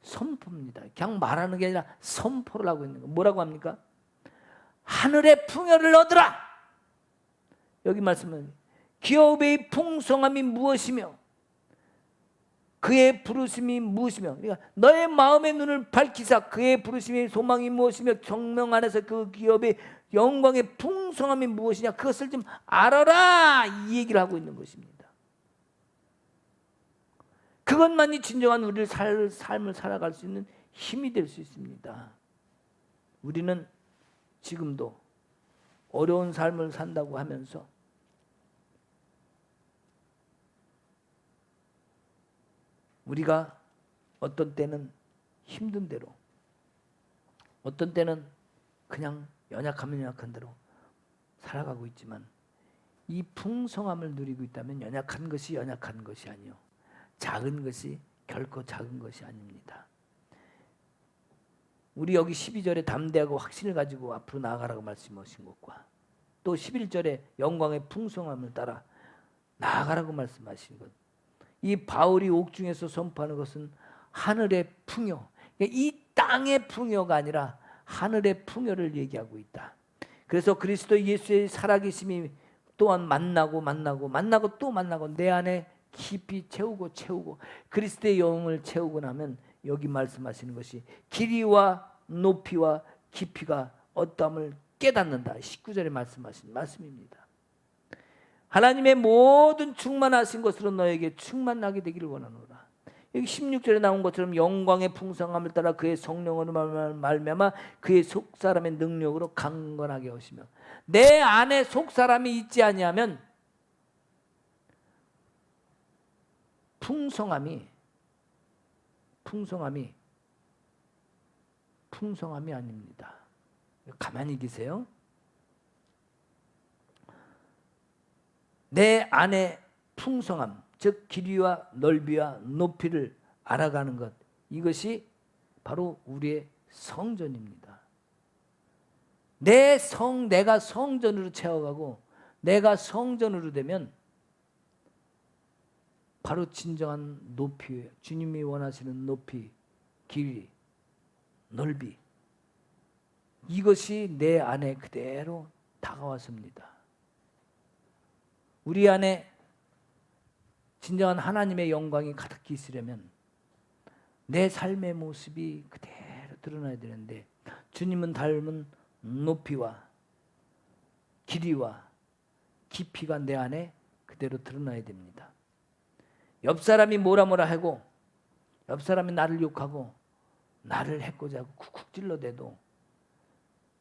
선포입니다. 그냥 말하는 게 아니라 선포를 하고 있는 거. 뭐라고 합니까? 하늘의 풍요를 얻으라. 여기 말씀은 기업의 풍성함이 무엇이며 그의 부르심이 무엇이며, 그러니까 너의 마음의 눈을 밝히사 그의 부르심의 소망이 무엇이며 정명 안에서 그 기업의 영광의 풍성함이 무엇이냐 그것을 좀 알아라, 이 얘기를 하고 있는 것입니다. 그것만이 진정한 우리를 삶을 살아갈 수 있는 힘이 될 수 있습니다. 우리는 지금도 어려운 삶을 산다고 하면서 우리가 어떤 때는 힘든 대로, 어떤 때는 그냥 연약하면 연약한 대로 살아가고 있지만 이 풍성함을 누리고 있다면 연약한 것이 아니요, 작은 것이 결코 작은 것이 아닙니다. 우리 여기 12절에 담대하고 확신을 가지고 앞으로 나아가라고 말씀하신 것과 또 11절에 영광의 풍성함을 따라 나아가라고 말씀하신 것. 이 바울이 옥중에서 선포하는 것은 하늘의 풍요, 이 땅의 풍요가 아니라 하늘의 풍요를 얘기하고 있다. 그래서 그리스도 예수의 살아계심이 또한 만나고 또 만나고 내 안에 깊이 채우고 그리스도의 영을 채우고 나면 여기 말씀하시는 것이 길이와 높이와 깊이가 어떠함을 깨닫는다. 19절에 말씀하신 말씀입니다. 하나님의 모든 충만하신 것으로 너에게 충만하게 되기를 원하노라. 여기 16절에 나온 것처럼 영광의 풍성함을 따라 그의 성령으로 말미암아 그의 속사람의 능력으로 강건하게 하시며, 내 안에 속사람이 있지 아니하면 풍성함이 아닙니다. 가만히 계세요. 내 안에 풍성함, 즉 길이와 넓이와 높이를 알아가는 것, 이것이 바로 우리의 성전입니다. 내가 성전으로 채워가고 내가 성전으로 되면 바로 진정한 높이, 주님이 원하시는 높이, 길이, 넓이, 이것이 내 안에 그대로 다가왔습니다. 우리 안에 진정한 하나님의 영광이 가득히 있으려면 내 삶의 모습이 그대로 드러나야 되는데, 주님은 닮은 높이와 길이와 깊이가 내 안에 그대로 드러나야 됩니다. 옆 사람이 뭐라 하고, 옆 사람이 나를 욕하고 나를 해코지 하고 쿡쿡 찔러대도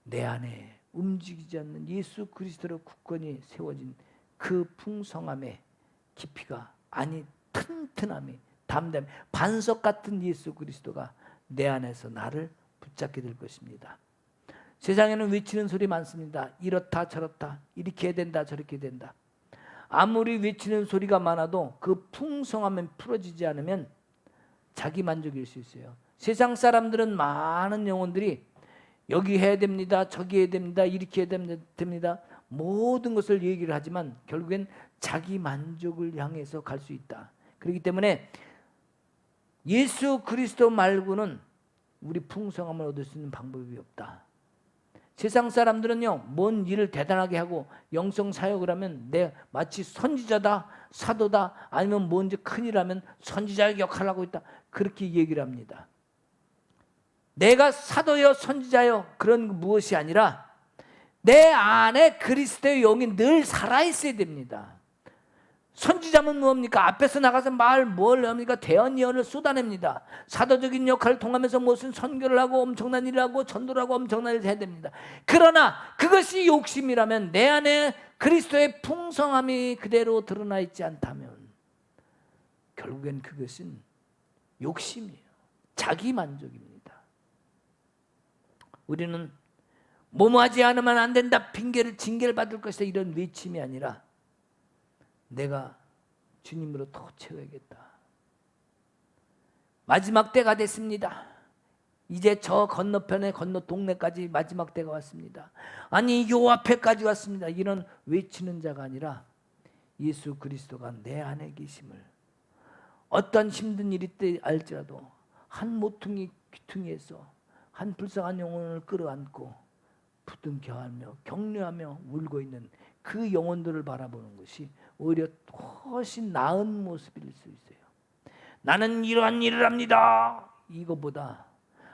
내 안에 움직이지 않는 예수 그리스도로 굳건히 세워진 그 풍성함의 깊이가, 아니 튼튼함이, 담담, 반석 같은 예수 그리스도가 내 안에서 나를 붙잡게 될 것입니다. 세상에는 외치는 소리 많습니다. 이렇다 저렇다, 이렇게 해야 된다 저렇게 해야 된다. 아무리 외치는 소리가 많아도 그 풍성함은 풀어지지 않으면 자기 만족일 수 있어요. 세상 사람들은, 많은 영혼들이 여기 해야 됩니다, 저기 해야 됩니다, 이렇게 해야 됩니다, 모든 것을 얘기를 하지만 결국엔 자기 만족을 향해서 갈 수 있다. 그렇기 때문에 예수 그리스도 말고는 우리 풍성함을 얻을 수 있는 방법이 없다. 세상 사람들은요, 뭔 일을 대단하게 하고 영성 사역을 하면 내 마치 선지자다, 사도다, 아니면 뭔지 큰일 하면 선지자의 역할을 하고 있다, 그렇게 얘기를 합니다. 내가 사도요 선지자요 그런 무엇이 아니라 내 안에 그리스도의 영이 늘 살아있어야 됩니다. 선지자면 뭡니까? 앞에서 나가서 뭘 합니까? 대언 예언을 쏟아냅니다. 사도적인 역할을 통하면서 무슨 선교를 하고 엄청난 일을 하고 전도를 하고 엄청난 일을 해야 됩니다. 그러나 그것이 욕심이라면, 내 안에 그리스도의 풍성함이 그대로 드러나 있지 않다면 결국엔 그것은 욕심이에요. 자기 만족입니다. 우리는 뭐뭐하지 않으면 안 된다, 징계를 받을 것이다, 이런 외침이 아니라 내가 주님으로 더 채워야겠다. 마지막 때가 됐습니다. 이제 저 건너편에 동네까지 마지막 때가 왔습니다. 아니 요 앞에까지 왔습니다. 이런 외치는 자가 아니라 예수 그리스도가 내 안에 계심을, 어떤 힘든 일이 때 알지라도 한 모퉁이 귀퉁이에서 한 불쌍한 영혼을 끌어안고 부둥켜하며 격려하며 울고 있는 그 영혼들을 바라보는 것이 오히려 훨씬 나은 모습일 수 있어요. 나는 이러한 일을 합니다, 이거보다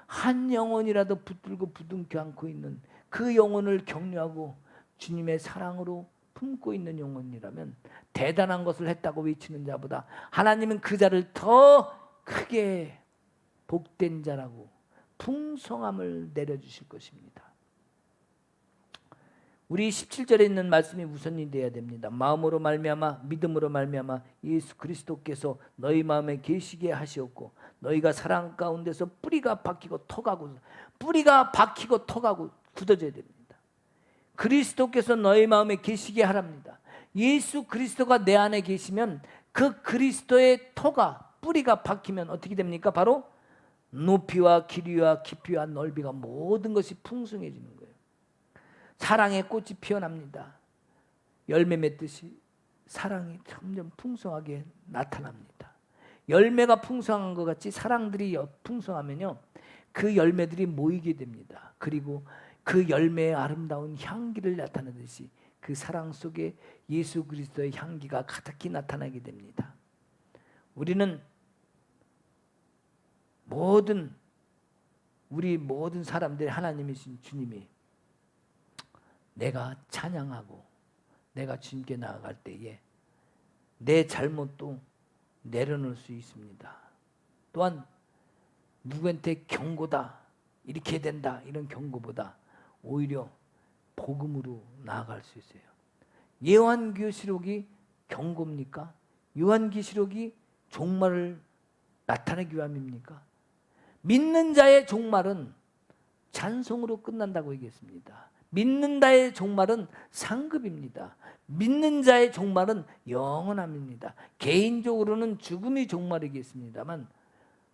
한 영혼이라도 붙들고 부둥켜 안고 있는 그 영혼을 격려하고 주님의 사랑으로 품고 있는 영혼이라면, 대단한 것을 했다고 외치는 자보다 하나님은 그 자를 더 크게 복된 자라고 풍성함을 내려주실 것입니다. 우리 17절에 있는 말씀이 우선이 되어야 됩니다. 마음으로 말미암아 믿음으로 말미암아 예수 그리스도께서 너희 마음에 계시게 하시었고, 너희가 사랑 가운데서 뿌리가 박히고 톡하고 굳어져야 됩니다. 그리스도께서 너희 마음에 계시게 하랍니다. 예수 그리스도가 내 안에 계시면 그 그리스도의 뿌리가 박히면 어떻게 됩니까? 바로 높이와 길이와 깊이와 넓이가 모든 것이 풍성해지는 거예요. 사랑의 꽃이 피어납니다. 열매 맺듯이 사랑이 점점 풍성하게 나타납니다. 열매가 풍성한 것 같이 사랑들이 풍성하면요, 그 열매들이 모이게 됩니다. 그리고 그 열매의 아름다운 향기를 나타내듯이 그 사랑 속에 예수 그리스도의 향기가 가득히 나타나게 됩니다. 우리는 우리 모든 사람들이 하나님이신 주님이 내가 찬양하고 내가 주님께 나아갈 때에 내 잘못도 내려놓을 수 있습니다. 또한 누구한테 경고다, 이렇게 된다, 이런 경고보다 오히려 복음으로 나아갈 수 있어요. 요한계시록이 경고입니까? 요한계시록이 종말을 나타내기 위함입니까? 믿는 자의 종말은 찬송으로 끝난다고 얘기했습니다. 믿는 자의 종말은 상급입니다. 믿는 자의 종말은 영원함입니다. 개인적으로는 죽음이 종말이겠습니다만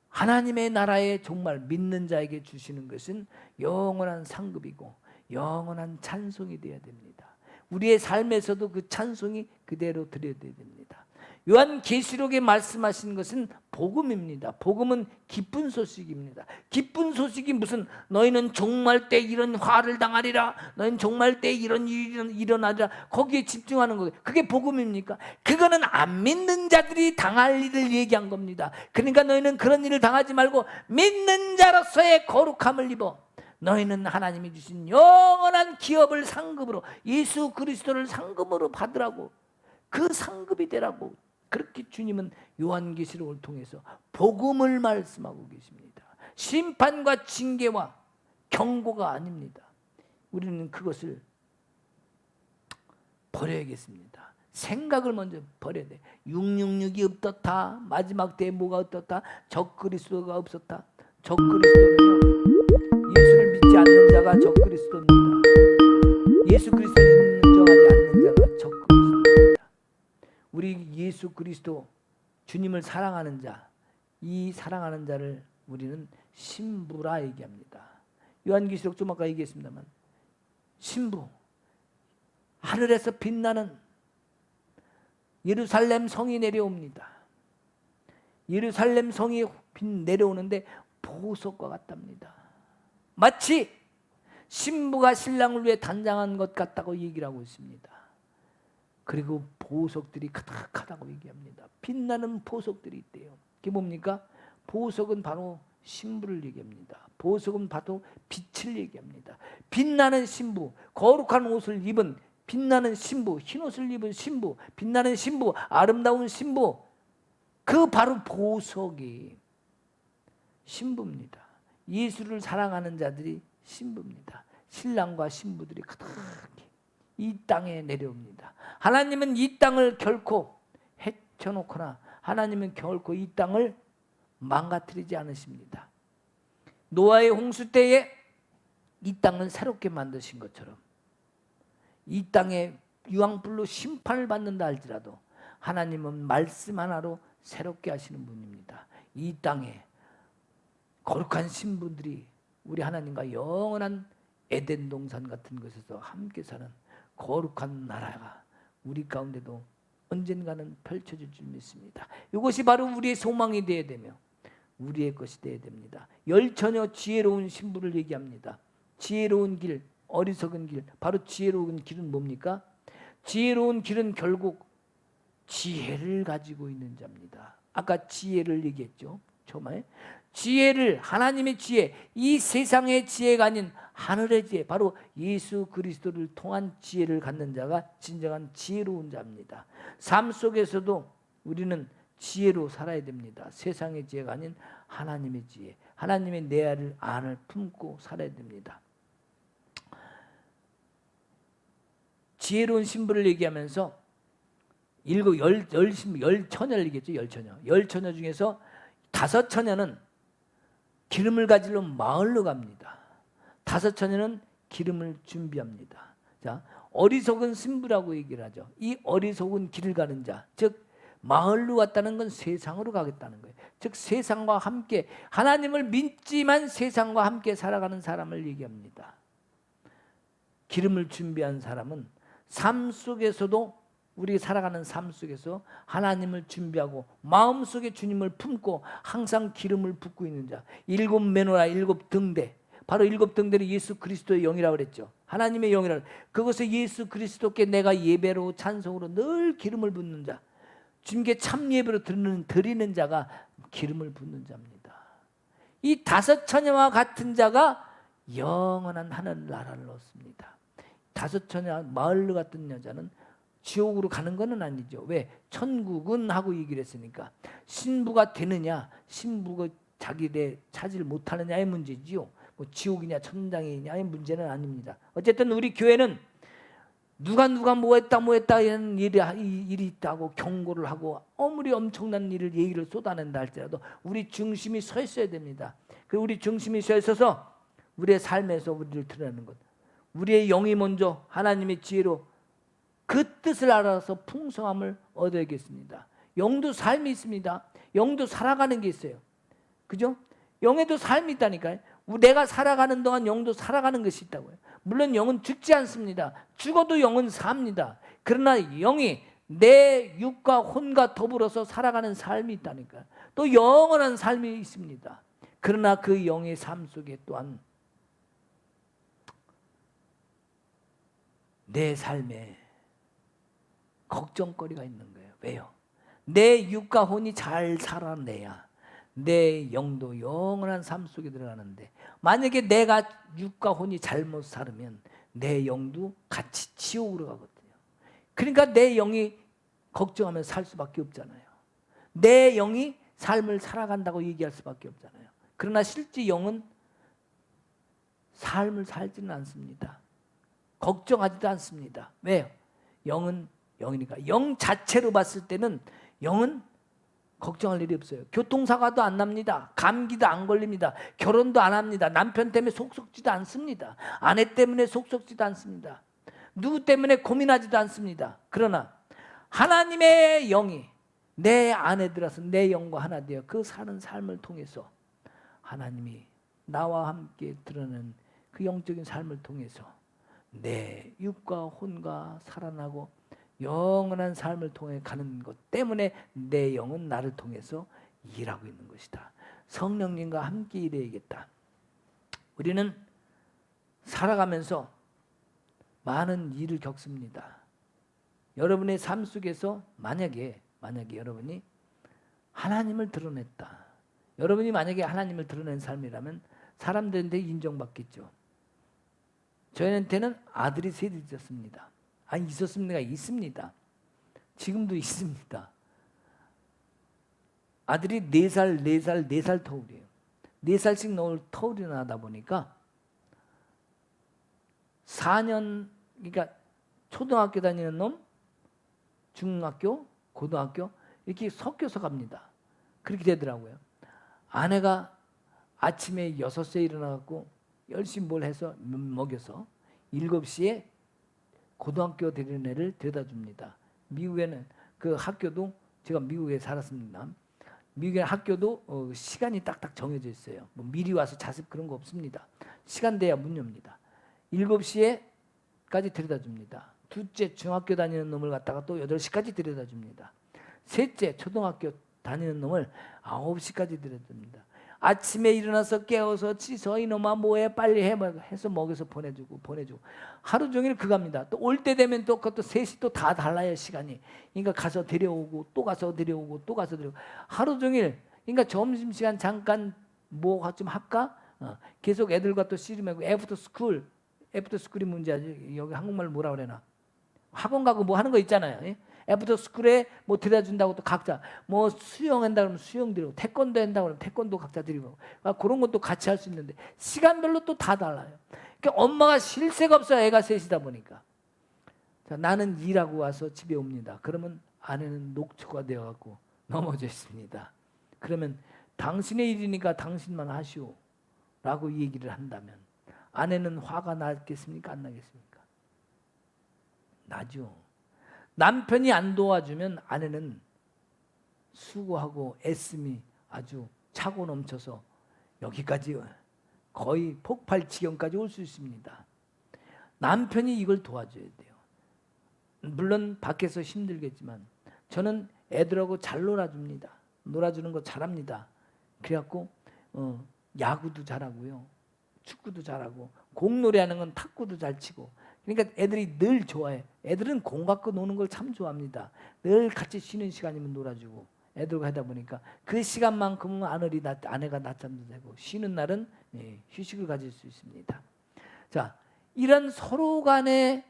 하나님의 나라의 종말, 믿는 자에게 주시는 것은 영원한 상급이고 영원한 찬송이 되어야 됩니다. 우리의 삶에서도 그 찬송이 그대로 드려야 됩니다. 요한계시록에 말씀하신 것은 복음입니다. 복음은 기쁜 소식입니다. 기쁜 소식이 무슨 너희는 종말 때 이런 화를 당하리라, 너희는 종말 때 이런 일이 일어나리라, 거기에 집중하는 거예요. 그게 복음입니까? 그거는 안 믿는 자들이 당할 일을 얘기한 겁니다. 그러니까 너희는 그런 일을 당하지 말고 믿는 자로서의 거룩함을 입어 너희는 하나님이 주신 영원한 기업을 상급으로, 예수 그리스도를 상급으로 받으라고, 그 상급이 되라고, 그렇게 주님은 요한계시록을 통해서 복음을 말씀하고 계십니다. 심판과 징계와 경고가 아닙니다. 우리는 그것을 버려야겠습니다. 생각을 먼저 버려야 돼. 666이 없었다, 마지막 때에 뭐가 없었다, 적그리스도가 없었다. 적그리스도는요, 예수를 믿지 않는 자가 적그리스도입니다. 예수 그리스도를 인정하지 않는 자가 적그리스도입니다. 우리 예수 그리스도 주님을 사랑하는 자, 이 사랑하는 자를 우리는 신부라 얘기합니다. 요한계시록 좀 아까 얘기했습니다만 신부, 하늘에서 빛나는 예루살렘 성이 내려옵니다. 예루살렘 성이 내려오는데 보석과 같답니다. 마치 신부가 신랑을 위해 단장한 것 같다고 얘기를 하고 있습니다. 그리고 보석들이 가득하다고 얘기합니다. 빛나는 보석들이 있대요. 그게 뭡니까? 보석은 바로 신부를 얘기합니다. 보석은 바로 빛을 얘기합니다. 빛나는 신부, 거룩한 옷을 입은 빛나는 신부, 흰 옷을 입은 신부, 빛나는 신부, 아름다운 신부, 그 바로 보석이 신부입니다. 예수를 사랑하는 자들이 신부입니다. 신랑과 신부들이 가득히 이 땅에 내려옵니다. 하나님은 이 땅을 결코 해쳐놓거나 하나님은 결코 이 땅을 망가뜨리지 않으십니다. 노아의 홍수 때에 이 땅을 새롭게 만드신 것처럼 이 땅에 유황불로 심판을 받는다 할지라도 하나님은 말씀 하나로 새롭게 하시는 분입니다. 이 땅에 거룩한 신부들이 우리 하나님과 영원한 에덴 동산 같은 곳에서 함께 사는 거룩한 나라가 우리 가운데도 언젠가는 펼쳐질 줄 믿습니다. 이것이 바로 우리의 소망이 되어야 되며 우리의 것이 되어야 됩니다. 열처녀 지혜로운 신부를 얘기합니다. 지혜로운 길, 어리석은 길, 바로 지혜로운 길은 뭡니까? 지혜로운 길은 결국 지혜를 가지고 있는 자입니다. 아까 지혜를 얘기했죠. 처음에 지혜를, 하나님의 지혜, 이 세상의 지혜가 아닌 하늘의 지혜, 바로 예수 그리스도를 통한 지혜를 갖는 자가 진정한 지혜로운 자입니다. 삶 속에서도 우리는 지혜로 살아야 됩니다. 세상의 지혜가 아닌 하나님의 지혜, 하나님의 내 안을 품고 살아야 됩니다. 지혜로운 신부를 얘기하면서 열 처녀를 얘기했죠. 열 처녀 중에서 5처녀는 기름을 가지러 마을로 갑니다. 5처녀는 기름을 준비합니다. 자, 어리석은 신부라고 얘기를 하죠. 이 어리석은 길을 가는 자, 즉 마을로 갔다는 건 세상으로 가겠다는 거예요. 즉 세상과 함께, 하나님을 믿지만 세상과 함께 살아가는 사람을 얘기합니다. 기름을 준비한 사람은 삶 속에서도 우리 살아가는 삶 속에서 하나님을 준비하고 마음속에 주님을 품고 항상 기름을 붓고 있는 자, 일곱 메노라 일곱 등대, 바로 일곱 등대는 예수 그리스도의 영이라고 그랬죠. 하나님의 영이라고. 그것을 예수 그리스도께 내가 예배로 찬송으로 늘 기름을 붓는 자, 주님께 참 예배로 드리는 자가 기름을 붓는 자입니다. 이 다섯 처녀와 같은 자가 영원한 하늘나라를 얻습니다. 다섯 처녀 마을로 같은 여자는 지옥으로 가는 것은 아니죠. 왜? 천국은 하고 얘기를 했으니까. 신부가 되느냐, 신부가 자기를 찾지 못하느냐의 문제지요. 뭐 지옥이냐 천당이냐의 문제는 아닙니다. 어쨌든 우리 교회는 누가 뭐 했다 이런 일이 있다고 경고를 하고 아무리 엄청난 일을 얘기를 쏟아낸다 할지라도 우리 중심이 서 있어야 됩니다. 그 우리 중심이 서 있어서 우리의 삶에서 우리를 드러내는 것, 우리의 영이 먼저 하나님의 지혜로 그 뜻을 알아서 풍성함을 얻어야겠습니다. 영도 삶이 있습니다. 영도 살아가는 게 있어요. 그죠? 영에도 삶이 있다니까요. 내가 살아가는 동안 영도 살아가는 것이 있다고요. 물론 영은 죽지 않습니다. 죽어도 영은 삽니다. 그러나 영이 내 육과 혼과 더불어서 살아가는 삶이 있다니까요. 또 영원한 삶이 있습니다. 그러나 그 영의 삶 속에 또한 내 삶에 걱정거리가 있는 거예요. 왜요? 내 육과 혼이 잘 살아내야 내 영도 영원한 삶 속에 들어가는데, 만약에 내가 육과 혼이 잘못 살으면 내 영도 같이 지옥으로 가거든요. 그러니까 내 영이 걱정하면 살 수밖에 없잖아요. 내 영이 삶을 살아간다고 얘기할 수밖에 없잖아요. 그러나 실제 영은 삶을 살지는 않습니다. 걱정하지도 않습니다. 왜요? 영은 영이니까. 영 자체로 봤을 때는 영은 걱정할 일이 없어요. 교통사고도 안 납니다. 감기도 안 걸립니다. 결혼도 안 합니다. 남편 때문에 속 썩지도 않습니다. 아내 때문에 속 썩지도 않습니다. 누구 때문에 고민하지도 않습니다. 그러나 하나님의 영이 내 안에 들어서 내 영과 하나 되어 그 사는 삶을 통해서 하나님이 나와 함께 드러낸 그 영적인 삶을 통해서 내 육과 혼과 살아나고 영원한 삶을 통해 가는 것 때문에 내 영은 나를 통해서 일하고 있는 것이다. 성령님과 함께 일해야겠다. 우리는 살아가면서 많은 일을 겪습니다. 여러분의 삶 속에서 만약에 여러분이 하나님을 드러냈다. 여러분이 만약에 하나님을 드러낸 삶이라면 사람들한테 인정받겠죠. 저희한테는 아들이 셋이 있었습니다. 아니 있었습니까? 있습니다. 지금도 있습니다. 아들이 4살 터울이에요. 4살씩 터울이 나다 보니까 4년, 그러니까 초등학교 다니는 놈, 중학교, 고등학교 이렇게 섞여서 갑니다. 그렇게 되더라고요. 아내가 아침에 6시에 일어나갖고 열심히 뭘 해서 먹여서 7시에 고등학교 데리는 애를 데려다 줍니다. 미국에는 그 학교도, 제가 미국에 살았습니다. 미국의 학교도 시간이 딱딱 정해져 있어요. 뭐 미리 와서 자습 그런 거 없습니다. 시간 돼야 문 엽니다. 7시에까지 데려다 줍니다. 둘째 중학교 다니는 놈을 갖다가 또 8시까지 데려다 줍니다. 셋째 초등학교 다니는 놈을 9시까지 데려다 줍니다. 아침에 일어나서 깨워서 씻어 이놈아 뭐해 빨리 해 해서 먹여서 보내주고 하루 종일 그겁니다. 또 올 때 되면 또 그것도 3시 또 다 달라요 시간이. 그러니까 가서 데려오고 또 가서 데려오고 또 가서 데려오고 하루 종일. 그러니까 점심시간 잠깐 뭐 좀 할까? 계속 애들과 또 씨름하고 애프터 스쿨이 문제지. 여기 한국말로 뭐라 그러나 학원 가고 뭐 하는 거 있잖아요. 예? 애프터 스쿨에 뭐 데려다 준다고 또 각자 뭐 수영한다 그러면 수영 드리고 태권도 한다 그러면 태권도 각자 드리고 그런 것도 같이 할 수 있는데 시간별로 또 다 달라요. 그러니까 엄마가 쉴 새가 없어요. 애가 셋이다 보니까. 자, 나는 일하고 와서 집에 옵니다. 그러면 아내는 녹초가 되어갖고 넘어져 있습니다. 그러면 당신의 일이니까 당신만 하시오 라고 얘기를 한다면 아내는 화가 나겠습니까? 안 나겠습니까? 나죠. 남편이 안 도와주면 아내는 수고하고 애씀이 아주 차고 넘쳐서 여기까지 거의 폭발 지경까지 올 수 있습니다. 남편이 이걸 도와줘야 돼요. 물론 밖에서 힘들겠지만 저는 애들하고 잘 놀아줍니다. 놀아주는 거 잘합니다. 그래갖고 야구도 잘하고요, 축구도 잘하고, 공놀이하는 건 탁구도 잘 치고. 그러니까 애들이 늘 좋아해. 애들은 공 갖고 노는 걸 참 좋아합니다. 늘 같이 쉬는 시간이면 놀아주고 애들과 하다 보니까 그 시간만큼은 아내가 낮잠도 자고, 쉬는 날은 휴식을 가질 수 있습니다. 자, 이런 서로 간에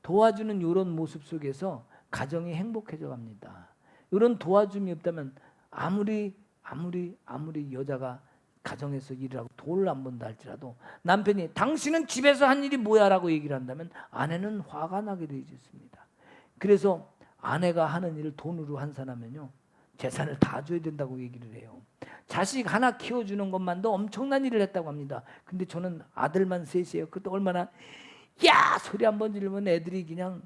도와주는 이런 모습 속에서 가정이 행복해져 갑니다. 이런 도와줌이 없다면 아무리 여자가 가정에서 일을 하고 돈을 안 번다 할지라도 남편이 당신은 집에서 한 일이 뭐야 라고 얘기를 한다면 아내는 화가 나게 되어 있습니다. 그래서 아내가 하는 일을 돈으로 환산하면요, 재산을 다 줘야 된다고 얘기를 해요. 자식 하나 키워주는 것만도 엄청난 일을 했다고 합니다. 근데 저는 아들만 셋이에요. 그때 얼마나 야 소리 한 번 지르면 애들이 그냥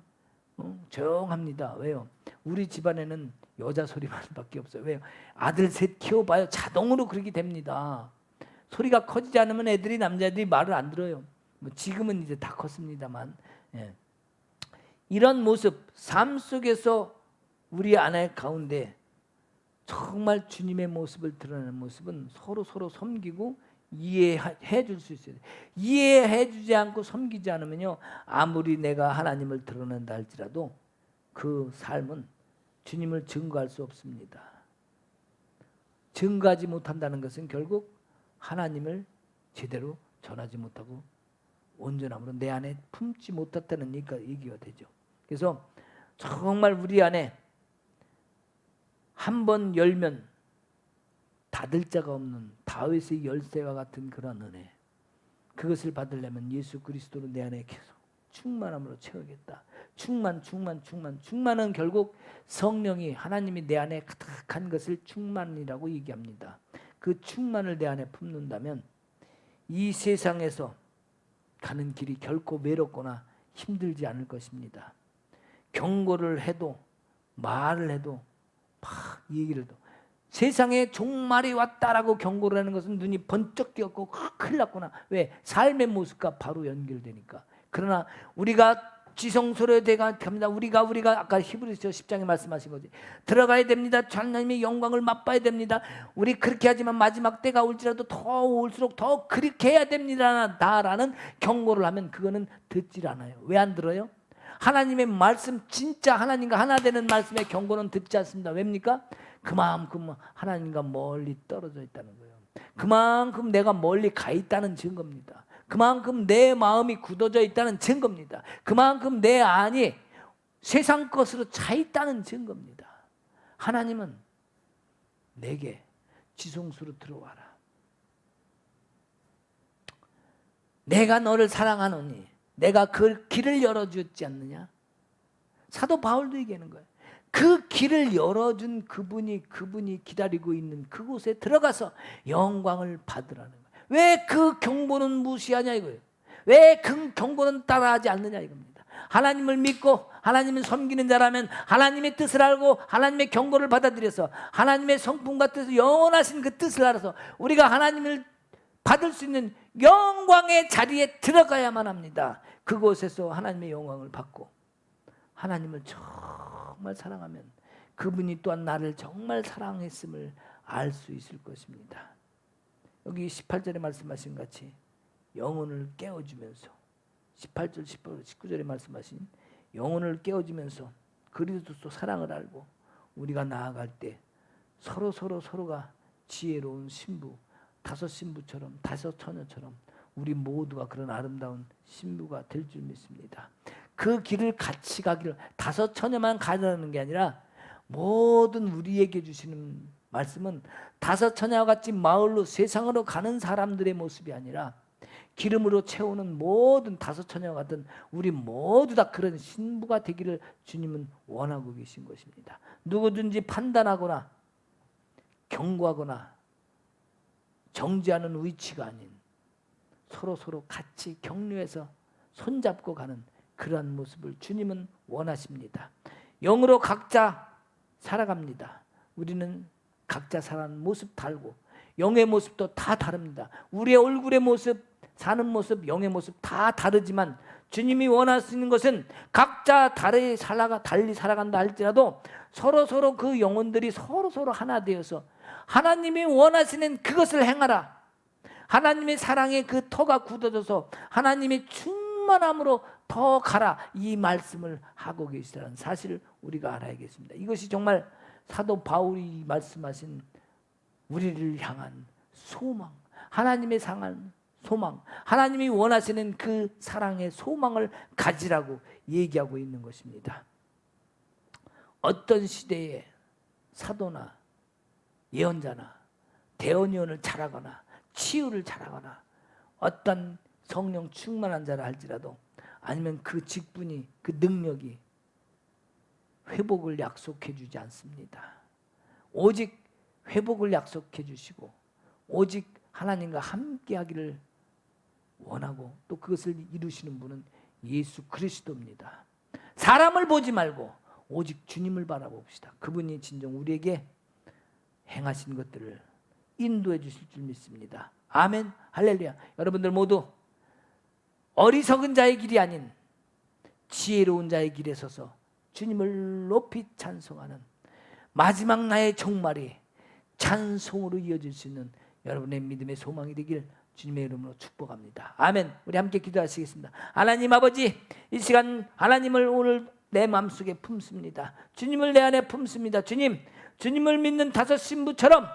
조용합니다. 왜요? 우리 집안에는 여자 소리만 밖에 없어요. 왜요? 아들 셋 키워봐요. 자동으로 그렇게 됩니다. 소리가 커지지 않으면 애들이, 남자애들이 말을 안 들어요. 뭐 지금은 이제 다 컸습니다만. 이런 모습, 삶 속에서 우리 아내 가운데 정말 주님의 모습을 드러내는 모습은 서로 섬기고 이해해 줄 수 있어요. 이해해 주지 않고 섬기지 않으면요, 아무리 내가 하나님을 드러낸다 할지라도 그 삶은 주님을 증거할 수 없습니다. 증거하지 못한다는 것은 결국 하나님을 제대로 전하지 못하고 온전함으로 내 안에 품지 못했다는 얘기가 되죠. 그래서 정말 우리 안에 한 번 열면 닫을 자가 없는 다윗의 열쇠와 같은 그런 은혜, 그것을 받으려면 예수 그리스도로 내 안에 계속 충만함으로 채우겠다. 충만은 결국 성령이, 하나님이 내 안에 가득한 것을 충만이라고 얘기합니다. 그 충만을 내 안에 품는다면 이 세상에서 가는 길이 결코 외롭거나 힘들지 않을 것입니다. 경고를 해도, 말을 해도, 막 얘기를 해도, 세상에 종말이 왔다라고 경고를 하는 것은 눈이 번쩍 뜨였고 큰일 났구나. 왜? 삶의 모습과 바로 연결되니까. 그러나 우리가 지성소로 갑니다. 우리가 아까 히브리서 10장에 말씀하신 거지. 들어가야 됩니다. 하나님의 영광을 맛봐야 됩니다. 우리 그렇게 하지만 마지막 때가 올지라도 더 올수록 더 그렇게 해야 됩니다. 라는 경고를 하면 그거는 듣질 않아요. 왜 안 들어요? 하나님의 말씀, 진짜 하나님과 하나 되는 말씀의 경고는 듣지 않습니다. 왜입니까? 그만큼 하나님과 멀리 떨어져 있다는 거예요. 그만큼 내가 멀리 가 있다는 증거입니다. 그만큼 내 마음이 굳어져 있다는 증거입니다. 그만큼 내 안이 세상 것으로 차 있다는 증거입니다. 하나님은 내게 지성소로 들어와라. 내가 너를 사랑하노니 내가 그 길을 열어주지 않느냐? 사도 바울도 얘기하는 거예요. 그 길을 열어준 그분이 기다리고 있는 그곳에 들어가서 영광을 받으라는 거예요. 왜 그 경고는 무시하냐 이거예요. 왜 그 경고는 따라하지 않느냐 이겁니다. 하나님을 믿고 하나님을 섬기는 자라면 하나님의 뜻을 알고 하나님의 경고를 받아들여서 하나님의 성품과 뜻을, 영원하신 그 뜻을 알아서 우리가 하나님을 받을 수 있는 영광의 자리에 들어가야만 합니다. 그곳에서 하나님의 영광을 받고 하나님을 정말 사랑하면 그분이 또한 나를 정말 사랑했음을 알 수 있을 것입니다. 여기 18절에 말씀하신 같이 영혼을 깨워주면서, 18절, 19절에 말씀하신 영혼을 깨워주면서 그리스도 사랑을 알고 우리가 나아갈 때 서로가 지혜로운 신부, 다섯 신부처럼, 다섯 처녀처럼 우리 모두가 그런 아름다운 신부가 될 줄 믿습니다. 그 길을 같이 가기를, 다섯 처녀만 가자는 게 아니라 모든 우리에게 주시는 말씀은 다섯 처녀와 같이 마을로, 세상으로 가는 사람들의 모습이 아니라 기름으로 채우는 모든 다섯 처녀와 같은 우리 모두 다 그런 신부가 되기를 주님은 원하고 계신 것입니다. 누구든지 판단하거나 경고하거나 정지하는 위치가 아닌 서로 같이 격려해서 손잡고 가는 그러한 모습을 주님은 원하십니다. 영으로 각자 살아갑니다. 우리는 각자 살아가는 모습 다르고 영의 모습도 다 다릅니다. 우리의 얼굴의 모습, 사는 모습, 영의 모습 다 다르지만 주님이 원하시는 것은 각자 달리 살아간다 할지라도 서로 그 영혼들이 서로 하나 되어서 하나님이 원하시는 그것을 행하라. 하나님의 사랑의 그 터가 굳어져서 하나님의 충만함으로 더 가라. 이 말씀을 하고 계시다는 사실을 우리가 알아야겠습니다. 이것이 정말 사도 바울이 말씀하신 우리를 향한 소망, 하나님의 상한 소망, 하나님이 원하시는 그 사랑의 소망을 가지라고 얘기하고 있는 것입니다. 어떤 시대에 사도나 예언자나 대언예언을 잘하거나 치유를 잘하거나 어떤 성령 충만한 자라 할지라도 아니면 그 직분이 그 능력이 회복을 약속해 주지 않습니다. 오직 회복을 약속해 주시고 오직 하나님과 함께 하기를 원하고 또 그것을 이루시는 분은 예수 그리스도입니다. 사람을 보지 말고 오직 주님을 바라봅시다. 그분이 진정 우리에게 행하신 것들을 인도해 주실 줄 믿습니다. 아멘, 할렐루야. 여러분들 모두 어리석은 자의 길이 아닌 지혜로운 자의 길에 서서 주님을 높이 찬송하는 마지막 나의 종말이 찬송으로 이어질 수 있는 여러분의 믿음의 소망이 되길 주님의 이름으로 축복합니다. 아멘. 우리 함께 기도하시겠습니다. 하나님 아버지, 이 시간 하나님을 오늘 내 마음속에 품습니다. 주님을 내 안에 품습니다. 주님을 믿는 다섯 신부처럼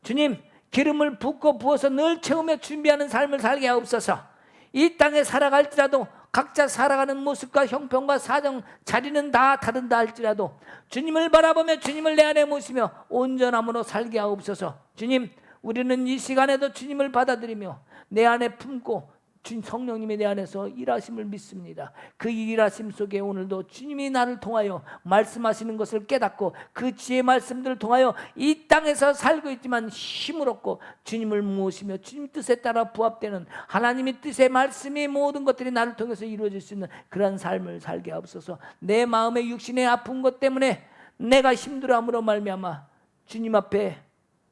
주님 기름을 붓고 부어서 늘 채우며 준비하는 삶을 살게 하옵소서. 이 땅에 살아갈지라도 각자 살아가는 모습과 형편과 사정 자리는 다 다른다 할지라도 주님을 바라보며 주님을 내 안에 모시며 온전함으로 살게 하옵소서. 주님, 우리는 이 시간에도 주님을 받아들이며 내 안에 품고 성령님이 내 안에서 일하심을 믿습니다. 그 일하심 속에 오늘도 주님이 나를 통하여 말씀하시는 것을 깨닫고 그 지혜 말씀들을 통하여 이 땅에서 살고 있지만 힘을 얻고 주님을 모시며 주님 뜻에 따라 부합되는 하나님의 뜻의 말씀이 모든 것들이 나를 통해서 이루어질 수 있는 그런 삶을 살게 하옵소서. 내 마음의 육신의 아픈 것 때문에 내가 힘들어함으로 말미암아 주님 앞에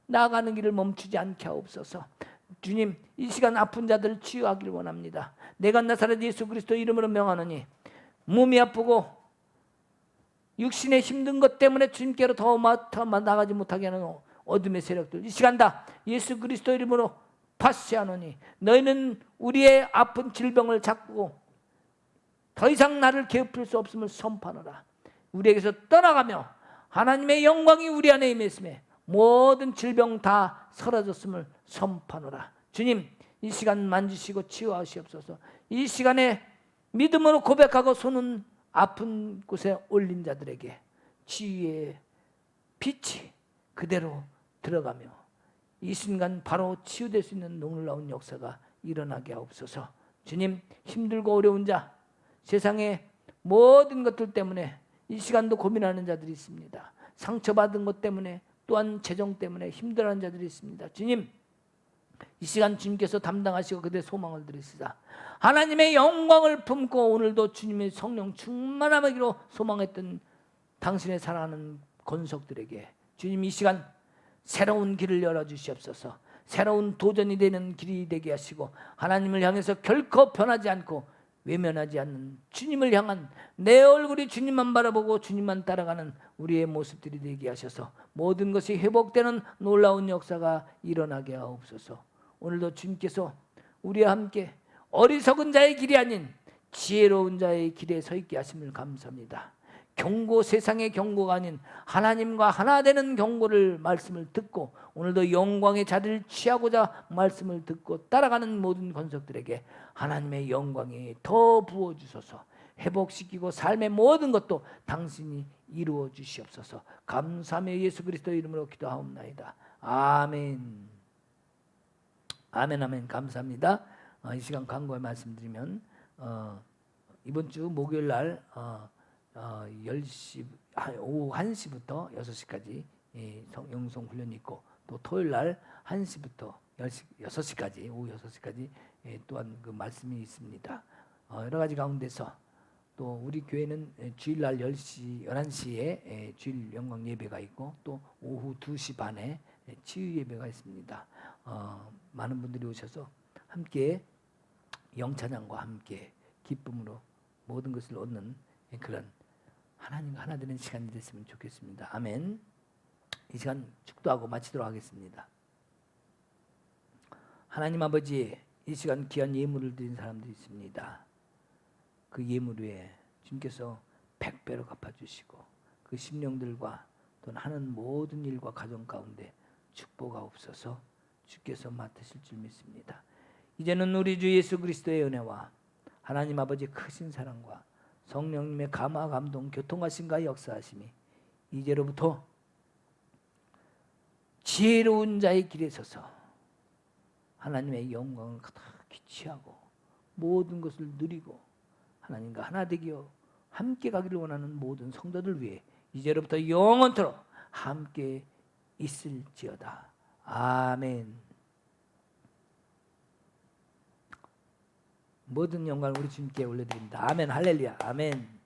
나아가는 길을 멈추지 않게 하옵소서. 주님, 이 시간 아픈 자들을 치유하기를 원합니다. 내가 나사렛 예수 그리스도 이름으로 명하노니 몸이 아프고 육신에 힘든 것 때문에 주님께로 더 나가지 못하게 하는 어둠의 세력들 이 시간 다 예수 그리스도 이름으로 파쇄하노니 너희는 우리의 아픈 질병을 잡고 더 이상 나를 괴롭힐 수 없음을 선포하노라. 우리에게서 떠나가며 하나님의 영광이 우리 안에 임했음에 모든 질병 다 사라졌음을 선포하노라. 주님, 이 시간 만지시고 치유하시옵소서. 이 시간에 믿음으로 고백하고 손은 아픈 곳에 올린 자들에게 치유의 빛이 그대로 들어가며 이 순간 바로 치유될 수 있는 놀라운 역사가 일어나게 하옵소서. 주님, 힘들고 어려운 자, 세상의 모든 것들 때문에 이 시간도 고민하는 자들이 있습니다. 상처받은 것 때문에 또한 재정 때문에 힘들어하는 자들이 있습니다. 주님, 이 시간 주님께서 담당하시고 그들의 소망을 들으시다. 하나님의 영광을 품고 오늘도 주님의 성령 충만하기로 소망했던 당신의 사랑하는 권속들에게 주님 이 시간 새로운 길을 열어주시옵소서. 새로운 도전이 되는 길이 되게 하시고 하나님을 향해서 결코 변하지 않고 외면하지 않는 주님을 향한 내 얼굴이 주님만 바라보고 주님만 따라가는 우리의 모습들이 되게 하셔서 모든 것이 회복되는 놀라운 역사가 일어나게 하옵소서. 오늘도 주님께서 우리와 함께 어리석은 자의 길이 아닌 지혜로운 자의 길에 서 있게 하심을 감사합니다. 경고, 세상의 경고가 아닌 하나님과 하나 되는 경고를 말씀을 듣고 오늘도 영광의 자리를 취하고자 말씀을 듣고 따라가는 모든 권속들에게 하나님의 영광이 더 부어주소서. 회복시키고 삶의 모든 것도 당신이 이루어 주시옵소서. 감사하며 예수 그리스도 이름으로 기도하옵나이다. 아멘. 아멘 아멘. 감사합니다. 이 시간 광고에 말씀드리면 이번 주 목요일 날 10시 오후 1시부터 6시까지 영성 훈련이 있고 또 토요일 날 1시부터 6시까지 오후 6시까지 또한 그 말씀이 있습니다. 여러 가지 가운데서 또 우리 교회는 주일날 10시 11시에 주일 영광 예배가 있고 또 오후 2시 반에 치유 예배가 있습니다. 많은 분들이 오셔서 함께 영찬양과 함께 기쁨으로 모든 것을 얻는 그런 하나님과 하나 되는 시간이 됐으면 좋겠습니다. 아멘. 이 시간 축도하고 마치도록 하겠습니다. 하나님 아버지, 이 시간 귀한 예물을 드린 사람들이 있습니다. 그 예물 위에 주님께서 100배로 갚아주시고 그 심령들과 또 하는 모든 일과 가정 가운데 축복하옵소서. 주께서 맡으실 줄 믿습니다. 이제는 우리 주 예수 그리스도의 은혜와 하나님 아버지 크신 사랑과 성령님의 감화 감동 교통하심과 역사하심이 이제로부터 지혜로운 자의 길에 서서 하나님의 영광을 가득히 취하고 모든 것을 누리고 하나님과 하나 되기로 함께 가기를 원하는 모든 성도들 위해 이제로부터 영원토록 함께 있을지어다. 아멘. 모든 영광을 우리 주님께 올려드립니다. 아멘. 할렐루야. 아멘.